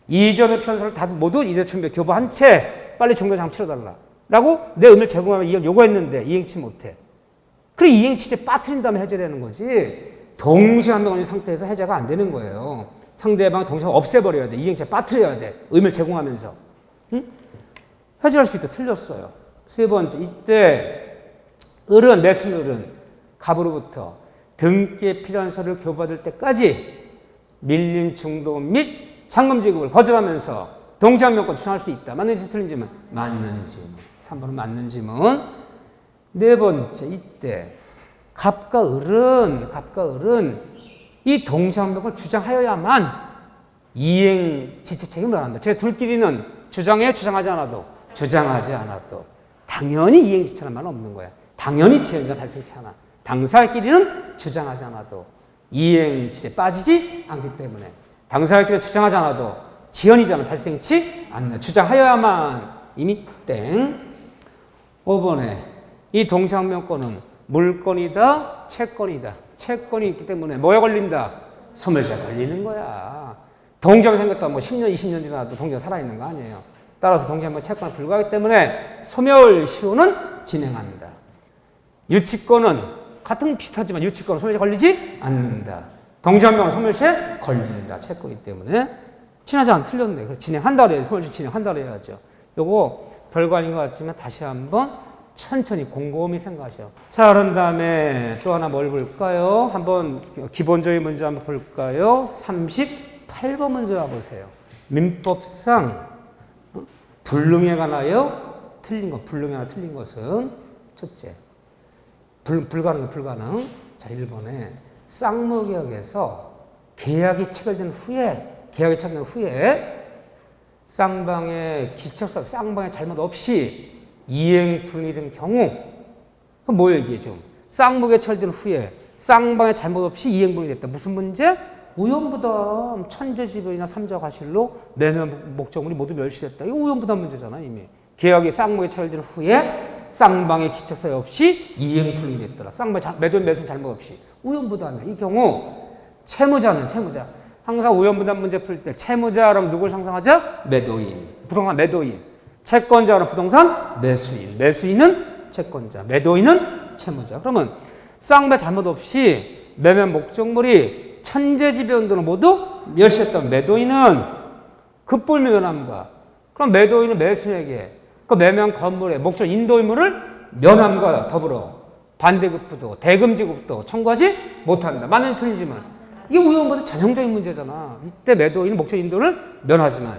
이전의 편서를 다 모두 이제 준비 교부한 채 빨리 중도장 치러달라 라고 내 의무를 제공하면 이걸 요구했는데 이행치 못해. 그래 이행치제 빠뜨린 다음에 해제되는 거지 동시한동안인 상태에서 해제가 안 되는 거예요. 상대방 동시에 없애버려야 돼. 이행체 빠뜨려야 돼. 의무를 제공하면서. 응? 해제할 수 있다. 틀렸어요. 세 번째, 이때 매수인은 갑으로부터 등기에 필요한 서류를 교부받을 때까지 밀린 중도금 및 잔금 지급을 거절하면서 동시한명권 주장할 수 있다. 맞는 지문 틀린 지문? 맞는 지문. 3번은 맞는 지문. 네 번째, 이때 갑과 을은 이 동시한명권을 주장하여야만 이행 지체 책임을 한다. 제 둘끼리는 주장하지 않아도 당연히 이행 지체라는 말은 없는 거야. 당연히 지연자 발생치 않아. 당사끼리는 주장하지 않아도 이행 지체 빠지지 않기 때문에 당사끼리 주장하지 않아도 지연이잖아. 발생치 않는다. 주장하여야만 이미 땡. 5번에 이 동시항명권은 물권이다, 채권이다. 채권이 있기 때문에 뭐에 걸린다? 소멸시효에 걸리는 거야. 동지가 생겼다 뭐 10년, 20년 지나도 동지가 살아있는 거 아니에요. 따라서 동지항명 채권에 불과하기 때문에 소멸시효는 진행한다. 유치권은 같은 비슷하지만 유치권은 소멸시효에 걸리지 않는다. 동지항명은 소멸시효에 걸린다. 채권이기 때문에 친하지 않아 틀렸네. 진행한다 그래야 소멸시효 진행한다 그래야죠. 요거 별거 아닌 것 같지만 다시 한번 천천히 곰곰이 생각하셔. 자, 그런 다음에 또 하나 뭘 볼까요? 한번 기본적인 문제 한번 볼까요? 38번 문제 와보세요. 민법상 불능에 관하여 틀린 것, 불능에 관하여 틀린 것은 첫째, 불가능. 자, 1번에 쌍무계약에서 계약이 체결된 후에 쌍방의 기척사, 쌍방의 잘못 없이 이행 불능이 된 경우, 그럼 뭐 얘기해 좀? 쌍무계 체결된 후에 쌍방의 잘못 없이 이행 불능이 됐다. 무슨 문제? 우연부담, 천재지변이나 삼자과실로 매매 목적물이 모두 멸시됐다. 이거 우연부담 문제잖아 이미. 계약이 쌍무계 체결된 후에 쌍방의 기척사유 없이 이행 불능이 됐더라. 쌍방의 매도인 잘못 없이 우연부담이야. 이 경우 채무자. 항상 우연부담 문제 풀 때 채무자라면 누굴 상상하죠? 매도인. 부동산 매도인. 채권자는 부동산 매수인. 매수인은 채권자. 매도인은 채무자. 그러면 쌍배 잘못 없이 매매 목적물이 천재지변으로 모두 멸시했던 매도인은 급불매 면함과 그럼 매도인은 매수인에게 그 매매한 건물의 목적 인도의무를 면함과 더불어 반대급부도 대금지급도 청구하지 못한다. 맞는 틀리지만 이게 우연보다 전형적인 문제잖아. 이때 매도인은 목적 인도를 면하지만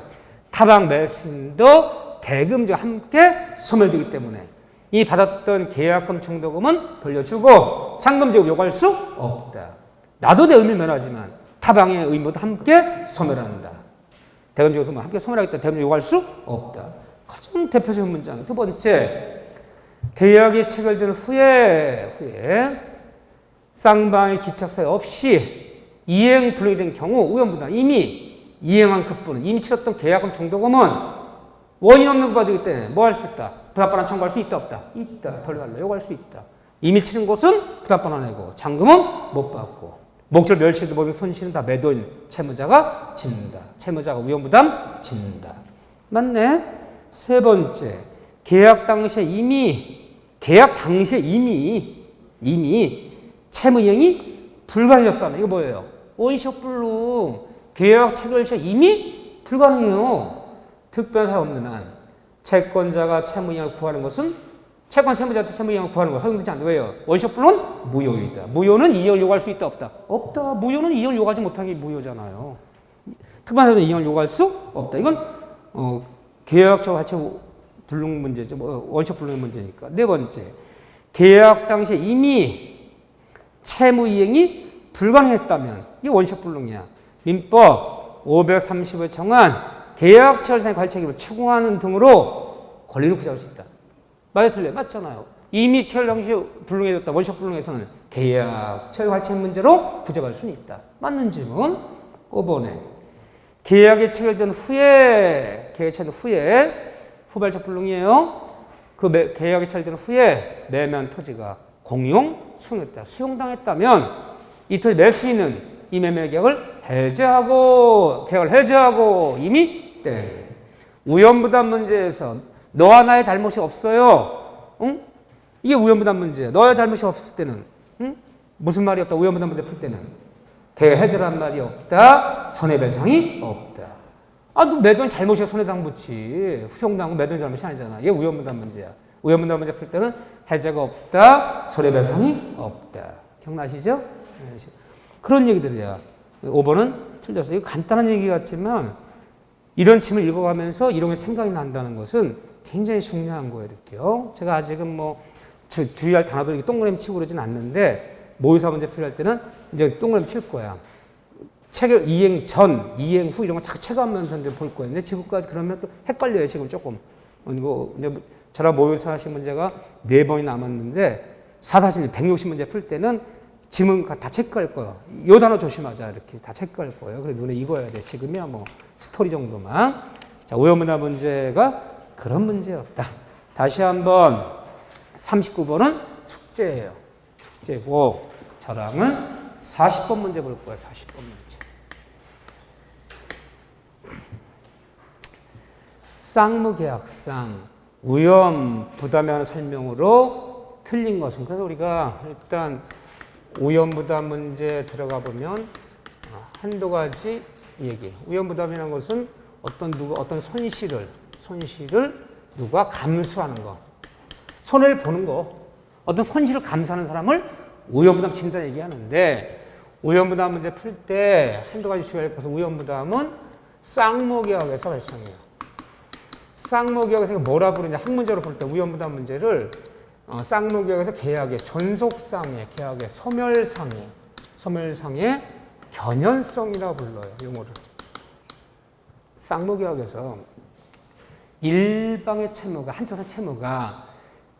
타방 매수인도 대금지와 함께 소멸되기 때문에 이 받았던 계약금 중도금은 돌려주고 잔금지급 요구할 수 없다. 나도 내 의무를 면하지만 타방의 의무도 함께 소멸한다. 대금지급은 함께 소멸하겠다. 대금지급 요구할 수 없다. 가장 대표적인 문장. 두 번째, 계약이 체결된 후에 쌍방의 기착사유 없이 이행 불능이 된 경우 우연부담 이미 이행한 급부는 이미 치렀던 계약금 중도금은 원인 없는 부가 되기 때문에 뭐 할 수 있다? 부담반환 청구할 수 있다 없다? 있다. 돌려달라. 요구할 수 있다. 이미 치른 곳은 부담반환 내고 잔금은 못 받고 목적 멸시도 모든 손실은 다 매도인 채무자가 짓는다. 채무자가 우연부담 짓는다. 맞네. 세 번째, 계약 당시에 이미 채무 이행이 불가능했다면 이거 뭐예요? 원시효불능 계약 체결 시 이미 불가능해요. 특별한 사유 없는 한 채권자가 채무 이행을 구하는 것은 채권 채무자한테 채무 이행을 구하는 거 허용되지 않는다. 왜요? 원시효불능은 무효이다. 무효는 이행을 요구할 수 있다 없다? 없다. 무효는 이행을 요구하지 못하는 게 무효잖아요. 특별한 사유는 이행을 요구할 수 없다. 이건 계약적 할체 불능 문제죠. 원시효불능의 문제니까. 네 번째, 계약 당시에 이미 채무 이행이 불가능했다면 이게 원시효불능이야. 민법 530을 정한 계약 체결상의 관리책임을 추궁하는 등으로 권리를 구제할 수 있다. 맞아 틀려? 맞잖아요. 이미 체결 당시에 불능해졌다. 원시효불능에서는 계약 체결 관리책임 문제로 구제할 수는 있다. 맞는 질문 5번에 계약이 체결된 후에 후발적 불능이에요. 그 계약이 체결된 후에 매매한 토지가 공용 수용했다. 수용당했다면 이 토지 매수인은 이 매매 계약을 계약을 해제하고 이미 땡. 우연부담 문제에서 너와 나의 잘못이 없어요. 응? 이게 우연부담 문제야. 너의 잘못이 없을 때는 무슨 말이 없다. 우연부담 문제 풀 때는 계약 해제란 말이 없다. 손해배상이 없다. 너 매도인 잘못이야. 손해배상 붙지. 수용당하고 매도인 잘못이 아니잖아. 이게 우연부담 문제야. 우연부담 문제 풀 때는 해제가 없다. 손해배상이 없다. 기억나시죠? 그런 얘기들이야. 5번은 틀렸어요. 이거 간단한 얘기 같지만 이런 침을 읽어가면서 이런 게 생각이 난다는 것은 굉장히 중요한 거예요. 이렇게요. 제가 아직은 주의할 단어도 이렇게 동그라미 치고 그러진 않는데 모의사 문제 풀이할 때는 이제 동그라미 칠 거야. 체결 이행 전, 이행 후 이런 거 다 체감하면서 볼 거예요. 근데 지금까지 그러면 또 헷갈려요. 지금 조금. 이거 저랑 모의사 하신 문제가 4번이 남았는데 4, 40, 160문제 풀 때는 지문 다 체크할 거예요. 요 단어 조심하자. 이렇게 다 체크할 거예요. 그래 눈에 익어야 돼. 지금이야 뭐 스토리 정도만. 자, 오염문화 문제가 그런 문제였다. 다시 한번 39번은 숙제예요. 숙제고 저랑은 40번 문제 볼 거예요. 40번 문제. 쌍무계약상 오염 부담이라는 설명으로 틀린 것은, 그래서 우리가 일단 오염부담 문제 들어가 보면 한두 가지 얘기. 오염부담이라는 것은 어떤 손실을 누가 감수하는 거. 손해를 보는 거. 어떤 손실을 감수하는 사람을 오염부담 진단 얘기하는데, 오염부담 문제 풀 때 한두 가지 주의할 것은 오염부담은 쌍무계약에서 발생해요. 쌍무계약에서 뭐라 부르냐. 학문적으로 볼 때 오염부담 문제를 쌍무계약에서 계약의 존속상해, 계약의 소멸상의 견연성이라고 불러요. 용어를. 쌍무계약에서 일방의 채무가, 한쪽의 채무가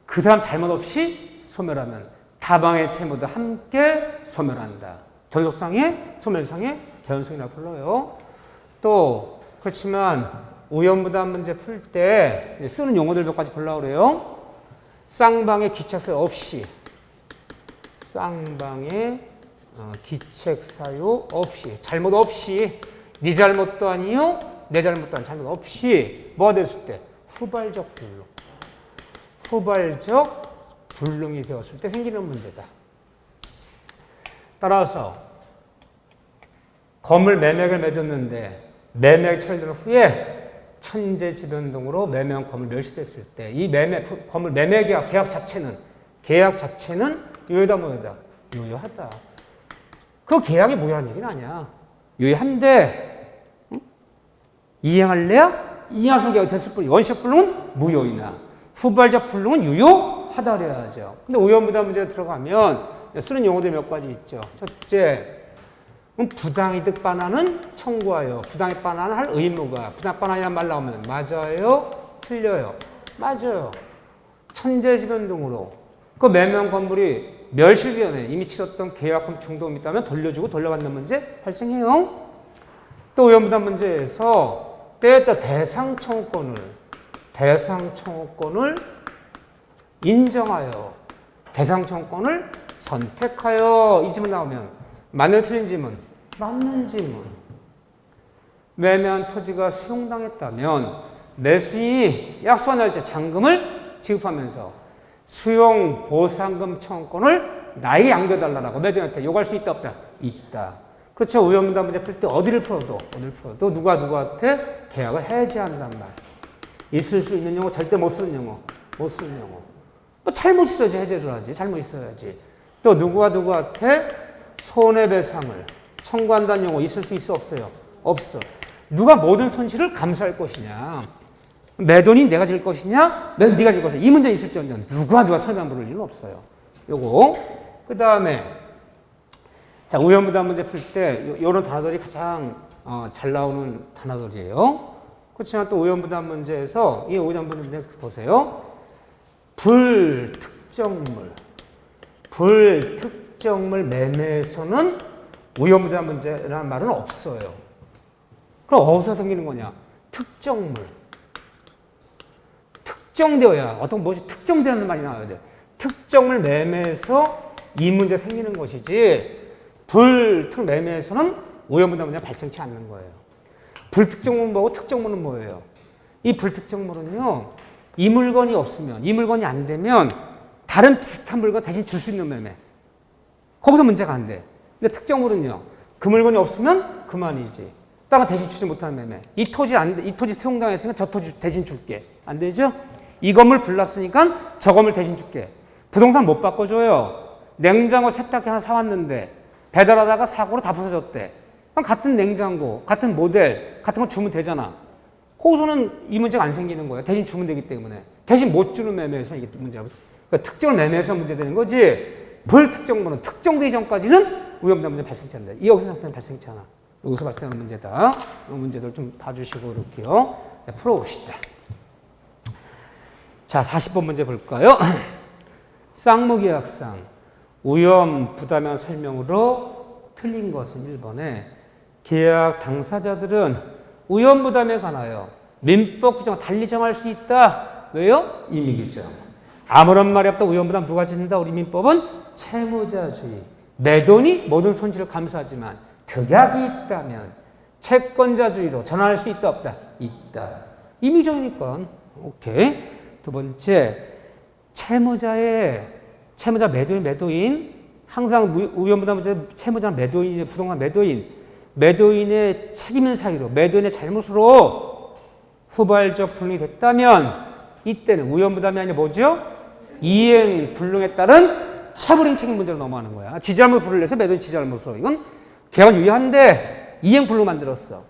그 사람 잘못 없이 소멸하면 다방의 채무도 함께 소멸한다. 존속상해, 소멸상의 견연성이라고 불러요. 또 그렇지만 오염부담 문제 풀 때 쓰는 용어들 몇 가지 보려고 그래요. 쌍방의 기책사유 없이, 쌍방의 기책사유 없이, 잘못 없이, 네 잘못도 아니요, 내 잘못도 아니요, 잘못 없이 뭐가 됐을 때? 후발적 불능. 후발적 불능이 되었을 때 생기는 문제다. 따라서 건물 매매를 맺었는데 매매가 처리된 후에 천재지변 등으로 매매한 건물 멸시됐을 때 이 건물 매매 계약 자체는 유효다 무효다? 유효하다. 그 계약이 무효한 얘기는 아니야. 유효한데 이행할래야? 이행할 계약이 됐을 뿐 원시적 불능은 무효이나 후발적 불능은 유효하다 그래야죠. 근데 오염부담 문제에 들어가면 쓰는 용어들 몇 가지 있죠. 첫째, 부당이득 반환은 청구하여. 부당이득 반환을 할 의무가. 부당이득 반환이라는 말 나오면 맞아요? 틀려요? 맞아요. 천재지변 등으로 그 매매한 건물이 멸실 전에 이미 치렀던 계약금 중도금이 있다면 돌려주고 돌려받는 문제 발생해요. 또 오염부담 문제에서 때에따라 대상 청구권을 인정하여 대상 청구권을 선택하여. 이 지문 나오면 맞는 틀린 지문? 맞는 지문. 매매한 토지가 수용당했다면 매수인이 약속한 날짜 잔금을 지급하면서 수용 보상금 청구권을 나에게 양도해달라고 매도인한테 요구할 수 있다 없다? 있다. 그렇죠. 오염부담 문제 풀 때 어디를 풀어도 누가 누구한테 계약을 해지한단 말. 있을 수 있는 용어, 절대 못 쓰는 용어. 또 잘못 있어야지 해제를 하지. 잘못 있어야지. 또 누구와 누구한테 손해배상을 청구한다는 용어 있을 수 있어 없어요? 없어. 누가 모든 손실을 감수할 것이냐? 매도니 내가 질 것이냐? 매도 네가 질 것이냐? 이 문제 있을지언정 누가 손해배상 부를 일은 없어요. 요거. 그 다음에 자, 오염부담 문제 풀 때 이런 단어들이 가장 잘 나오는 단어들이에요. 그렇지만 또 오염부담 문제에서 이 오염부담 문제 보세요. 불특정물 매매에서는 오염부담 문제라는 말은 없어요. 그럼 어디서 생기는 거냐? 특정물. 특정되어야 어떤 무엇이 특정되는 말이 나와야 돼. 특정물 매매에서 이 문제 생기는 것이지 불특 매매에서는 오염부담 문제가 발생치 않는 거예요. 불특정물은 뭐고 특정물은 뭐예요? 이 불특정물은요. 이 물건이 없으면, 이 물건이 안 되면 다른 비슷한 물건 대신 줄 수 있는 매매. 거기서 문제가 안 돼. 근데 특정물은요. 그 물건이 없으면 그만이지. 다른 대신 주지 못하는 매매. 이 토지 수용당했으니까 저 토지 대신 줄게. 안 되죠? 이 건물 불났으니까 저 건물 대신 줄게. 부동산 못 바꿔줘요. 냉장고 세탁기 하나 사왔는데 배달하다가 사고로 다 부서졌대. 그럼 같은 냉장고, 같은 모델, 같은 거 주면 되잖아. 거기서는 이 문제가 안 생기는 거예요. 대신 주면 되기 때문에. 대신 못 주는 매매에서 이게 문제가. 그러니까 특정을 매매해서 문제되는 거지. 불특정물은 특정되기 전까지는 오염부담 문제 발생치 않는다. 여기서 발생치 않아. 여기서 발생하는 문제다. 이 문제들 좀 봐주시고 이렇게요. 자, 풀어봅시다. 자, 40번 문제 볼까요? 쌍무계약상 위험 부담형 설명으로 틀린 것은 1번에 계약 당사자들은 위험 부담에 관하여 민법 규정을 달리 정할 수 있다. 왜요? 임의규정. 아무런 말이 없다. 위험 부담 누가 짓는다? 우리 민법은 채무자주의. 내 돈이 모든 손실을 감수하지만 득약이 있다면 채권자주의로 전환할 수 있다 없다? 있다. 임의정이니까. 오케이. 두 번째, 채무자 매도인 항상 위험부담 문제 채무자는 매도인 부동산 매도인의 책임인 사유로 매도인의 잘못으로 후발적 불능이 됐다면 이때는 위험부담이 아니라 뭐죠? 이행 불능에 따른 차불행 책임 문제로 넘어가는 거야. 지잘못 불을 내서 매도인 지잘못으로 이건 계약은 유효한데 이행 불능 만들었어.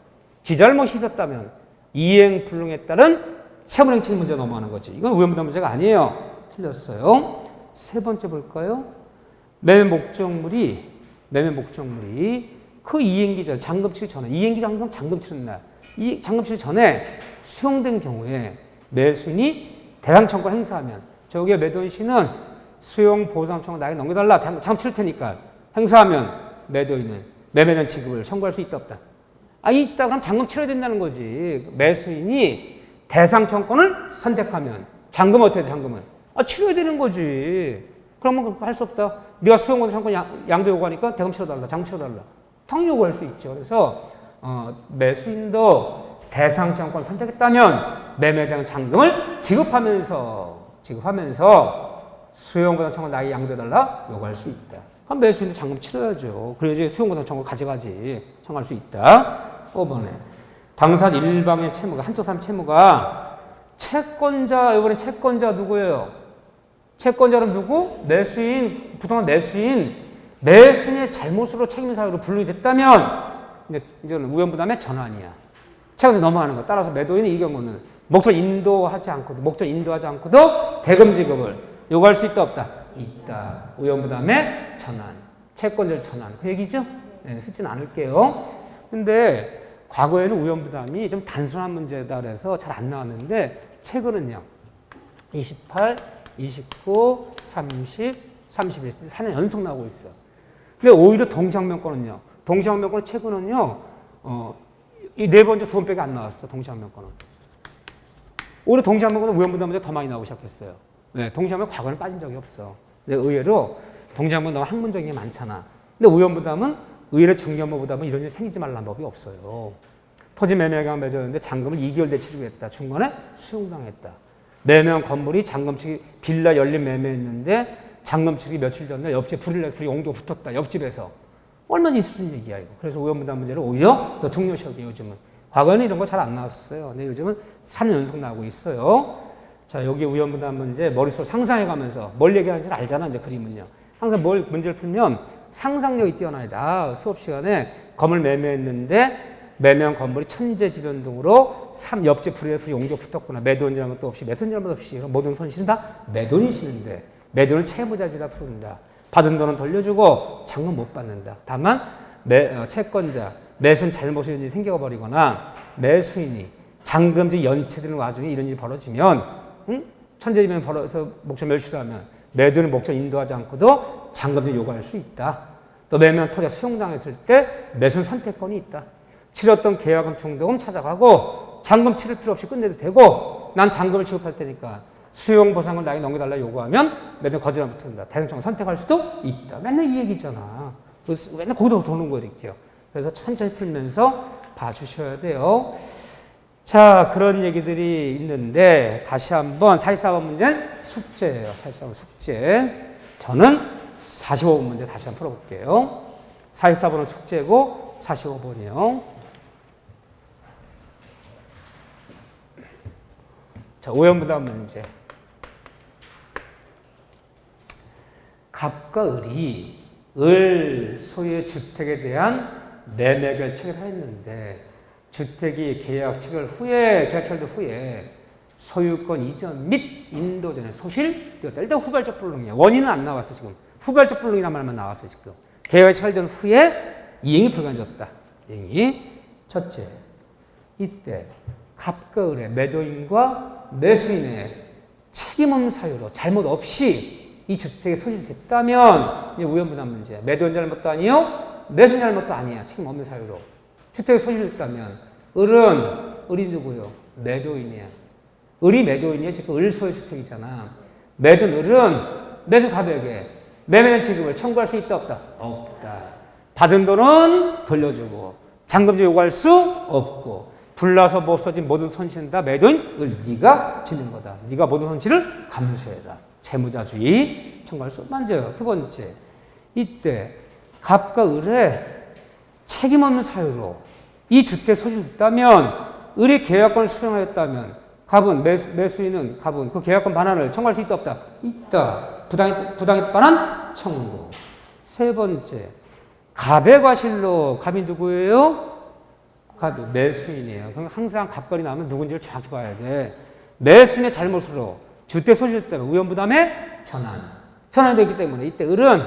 지잘못이 있었다면 이행 불능에 따른 차불행 책임 문제로 넘어가는 거지. 이건 위험부담 문제가 아니에요. 틀렸어요. 세 번째 볼까요? 매매 목적물이 그 이행기 전 잔금 치르기 전에 이행기가 항상 잔금 치르는 날 이 잔금 치르기 전에 수용된 경우에 매수인이 대상 청구 행사하면 저기에 매도인 씨는 수용 보상 청구 나에게 넘겨달라 잔금 치를 테니까 행사하면 매도인은 매매된 지급을 청구할 수 있다 없다. 있다 그럼 잔금 치러야 된다는 거지. 매수인이 대상 청구권을 선택하면 잔금 어떻게 돼? 잔금은 치러야 되는 거지. 그러면 할 수 없다. 네가 수용권 청구 양도 요구하니까 대금 치러달라, 잔금 치러달라. 당연히 요구할 수 있죠. 그래서 매수인도 대상 청구권을 선택했다면 매매에 대한 잔금을 지급하면서 수용권 청구 나에게 양도해달라 요구할 수 있다. 그럼 매수인도 잔금 치러야죠. 그래야지 수용권 청구 가져가지. 청구할 수 있다. 5번에 당사자 일방의 채무가 한쪽 사람 채무가 채권자 이번엔 채권자 누구예요? 채권자는 누구? 매수인 부동산 매수인의 잘못으로 책임 사유로 분류이 됐다면 이제는 위험부담의 전환이야. 채권자 넘어가는 거. 따라서 매도인이 이 경우는 목적 인도하지 않고도 대금 지급을 요구할 수 있다 없다? 있다. 위험부담의 전환. 채권자 전환. 그 얘기죠? 네, 쓰진 않을게요. 근데 과거에는 위험부담이 좀 단순한 문제다 그래서 잘 안 나왔는데 최근은요. 28, 29, 30, 31 4년 연속 나오고 있어요. 근데 오히려 동시항명권은요. 동시항명권 최근은요. 이 네 번째 두 번밖에 안 나왔어. 동시항명권은. 오히려 동시항명권은 위험부담 문제가 더 많이 나오기 시작했어요. 네, 동시항명 과거에는 빠진 적이 없어. 근데 의외로 동시항명 너무 학문적인 게 많잖아. 근데 위험부담은 의외로 중개업무보다는 이런 일이 생기지 말라는 법이 없어요. 토지 매매가 맺었는데 잔금을 2개월 대치르고 했다. 중간에 수용당했다. 매매한 건물이 잔금치기 빌라 열린 매매했는데 잔금치기 며칠 전에 옆집 불이 옹기가 붙었다. 옆집에서. 얼마나 있을 수 있는 얘기야 이거. 그래서 위험부담 문제를 오히려 더 중요시하게 요즘은. 과거에는 이런 거 잘 안 나왔어요. 근데 요즘은 3년 연속 나오고 있어요. 자, 여기 위험부담 문제 머릿속 상상해가면서 뭘 얘기하는지 알잖아. 이제 그림은요. 항상 뭘 문제를 풀면 상상력이 뛰어나야 돼. 수업 시간에 건물 매매했는데 매매한 건물이 천재지변 등으로 옆집 불에 옹겨 붙었구나. 매도인 잘못 없이 매수인 잘못 없이 모든 손실은 다 매도인이 지는데 매도인은 채무자주의라 부른다. 받은 돈은 돌려주고 잔금 못 받는다. 다만 채권자 매수인 잘못이 일이 생겨버리거나 매수인이 잔금지 연체되는 와중에 이런 일이 벌어지면 천재지변 벌어서 목적 멸실하면 매도인은 목적 인도하지 않고도 잔금지 요구할 수 있다. 또 매매한 토지가 수용당했을 때 매수인 선택권이 있다. 치렀던 계약금 중도금 찾아가고 잔금 치를 필요 없이 끝내도 되고 난 잔금을 지급할 테니까 수용 보상을 나에게 넘겨달라 요구하면 매도인 거절을 못한다. 대상청을 선택할 수도 있다. 맨날 이 얘기잖아. 맨날 거기서 도는 거 이렇게요. 그래서 천천히 풀면서 봐주셔야 돼요. 자, 그런 얘기들이 있는데 다시 한번 44번 문제는 숙제예요. 44번 숙제. 저는 45번 문제 다시 한번 풀어볼게요. 44번은 숙제고 45번이요. 자, 오염부담 문제. 갑과 을이 을 소유의 주택에 대한 매매 결정을 했는데 주택이 계약 체결 후에 소유권 이전 및 인도 전에 소실되었다. 일단 후발적 불능이야. 원인은 안 나왔어 지금. 후발적 불능이란 말만 나왔어 지금. 계약이 체결된 후에 이행이 불가능해졌다. 이행이 첫째. 이때 갑과 을의 매도인과 매수인의 책임 없는 사유로 잘못 없이 이 주택에 소실됐다면 이제 우연부담 문제. 매도인 잘못도 아니요, 매수인 잘못도 아니야. 책임 없는 사유로. 주택에 소실됐다면 을이 누구요? 매도인이야. 을이 매도인이야. 지금 을소의 주택이잖아. 매도인 을은 매수 가격에 매매된 지급을 청구할 수 있다 없다? 없다. 받은 돈은 돌려주고 잔금도 요구할 수 없고 불나서 뭐 없어진 모든 손실은 다 매도인 을 네가 지는 거다. 네가 모든 손실을 감수해라. 채무자주의 청구할 수 없죠. 두 번째, 이때 갑과 을의 책임 없는 사유로 이 주택 소실됐다면 을이 계약권을 수령하였다면 갑은 매수인은 갑은 그 계약권 반환을 청구할 수 있다 없다? 있다. 부당히 반환 청구. 세 번째, 갑의 과실로 갑이 누구예요? 갑이 매수인이에요. 그럼 항상 갑과이 나오면 누군지를 정확히 봐야 돼. 매수인의 잘못으로 주택 소실됐다면 우연부담의 전환이 되기 때문에 이때 을은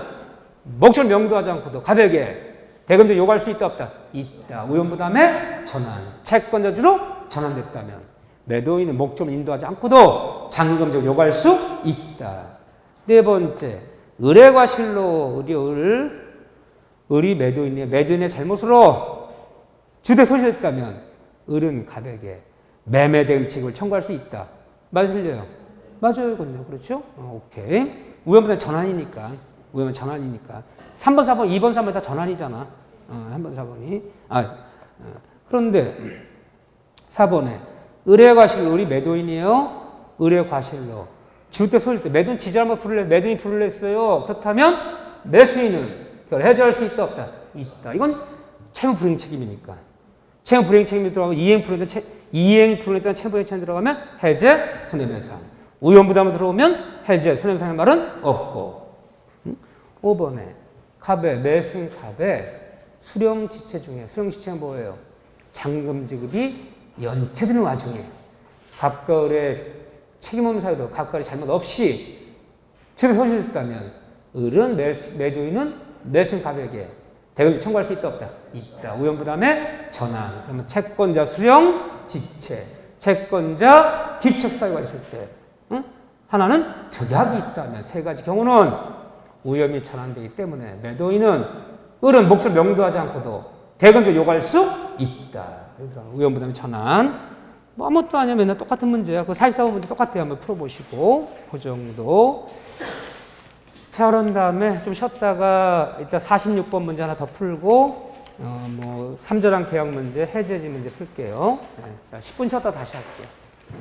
목적을 명도하지 않고도 갑에게 대금도 요구할 수 있다 없다? 있다. 우연부담의 전환. 채권자주로 전환됐다면 매도인은 목적을 인도하지 않고도 잔금적으로 요구할 수 있다. 네 번째, 을의 과실로 을이 매도인이에요. 매도인의 잘못으로 주택 소실됐다면 을은 갑에게 매매대금 지급을 청구할 수 있다. 맞아요, 틀려요? 맞아요, 이건요. 그렇죠? 오케이. 우연부담 전환이니까. 3번, 4번, 2번, 3번 다 전환이잖아. 3번, 4번이. 그런데 4번에 을의 과실로 을이 매도인이에요. 을의 과실로 주택 소실때 매도인 지잘못 매도인이 불을 냈어요. 그렇다면 매수인은 그걸 해제할 수 있다 없다? 있다. 이건 채무 불이행 책임이니까. 채무 불이행 책임이 들어가면 이행 불이행에 채무 불이행 책임이 들어가면 해제 손해배상. 우연부담으로 들어오면 해제 손해배상의 말은 없고. 5번에 갑의 매수인 갑의 수령지체 중에 수령지체가 뭐예요? 잔금 지급이 연체되는 와중에 갑과 을의 책임 없는 사유로 갑과 을의 잘못 없이 주택 소실됐다면 을은 매도인은 매수인 갑에게 대금을 청구할 수 있다 없다? 있다. 우연부담의 전환. 그러면 채권자 수령지체, 채권자 귀책사유가 있을 때 하나는 득약이 있다면 세 가지 경우는 우연이 전환되기 때문에 매도인은 을은 목적을 명도하지 않고도 대금도 요구할 수 있다. 우연부담의 전환. 뭐 아무것도 아니야. 맨날 똑같은 문제야. 그 44번 문제 똑같아요. 한번 풀어보시고. 그 정도. 자, 그런 다음에 좀 쉬었다가 이따 46번 문제 하나 더 풀고, 3절항 계약 문제, 해제지 문제 풀게요. 자, 10분 쉬었다 다시 할게요.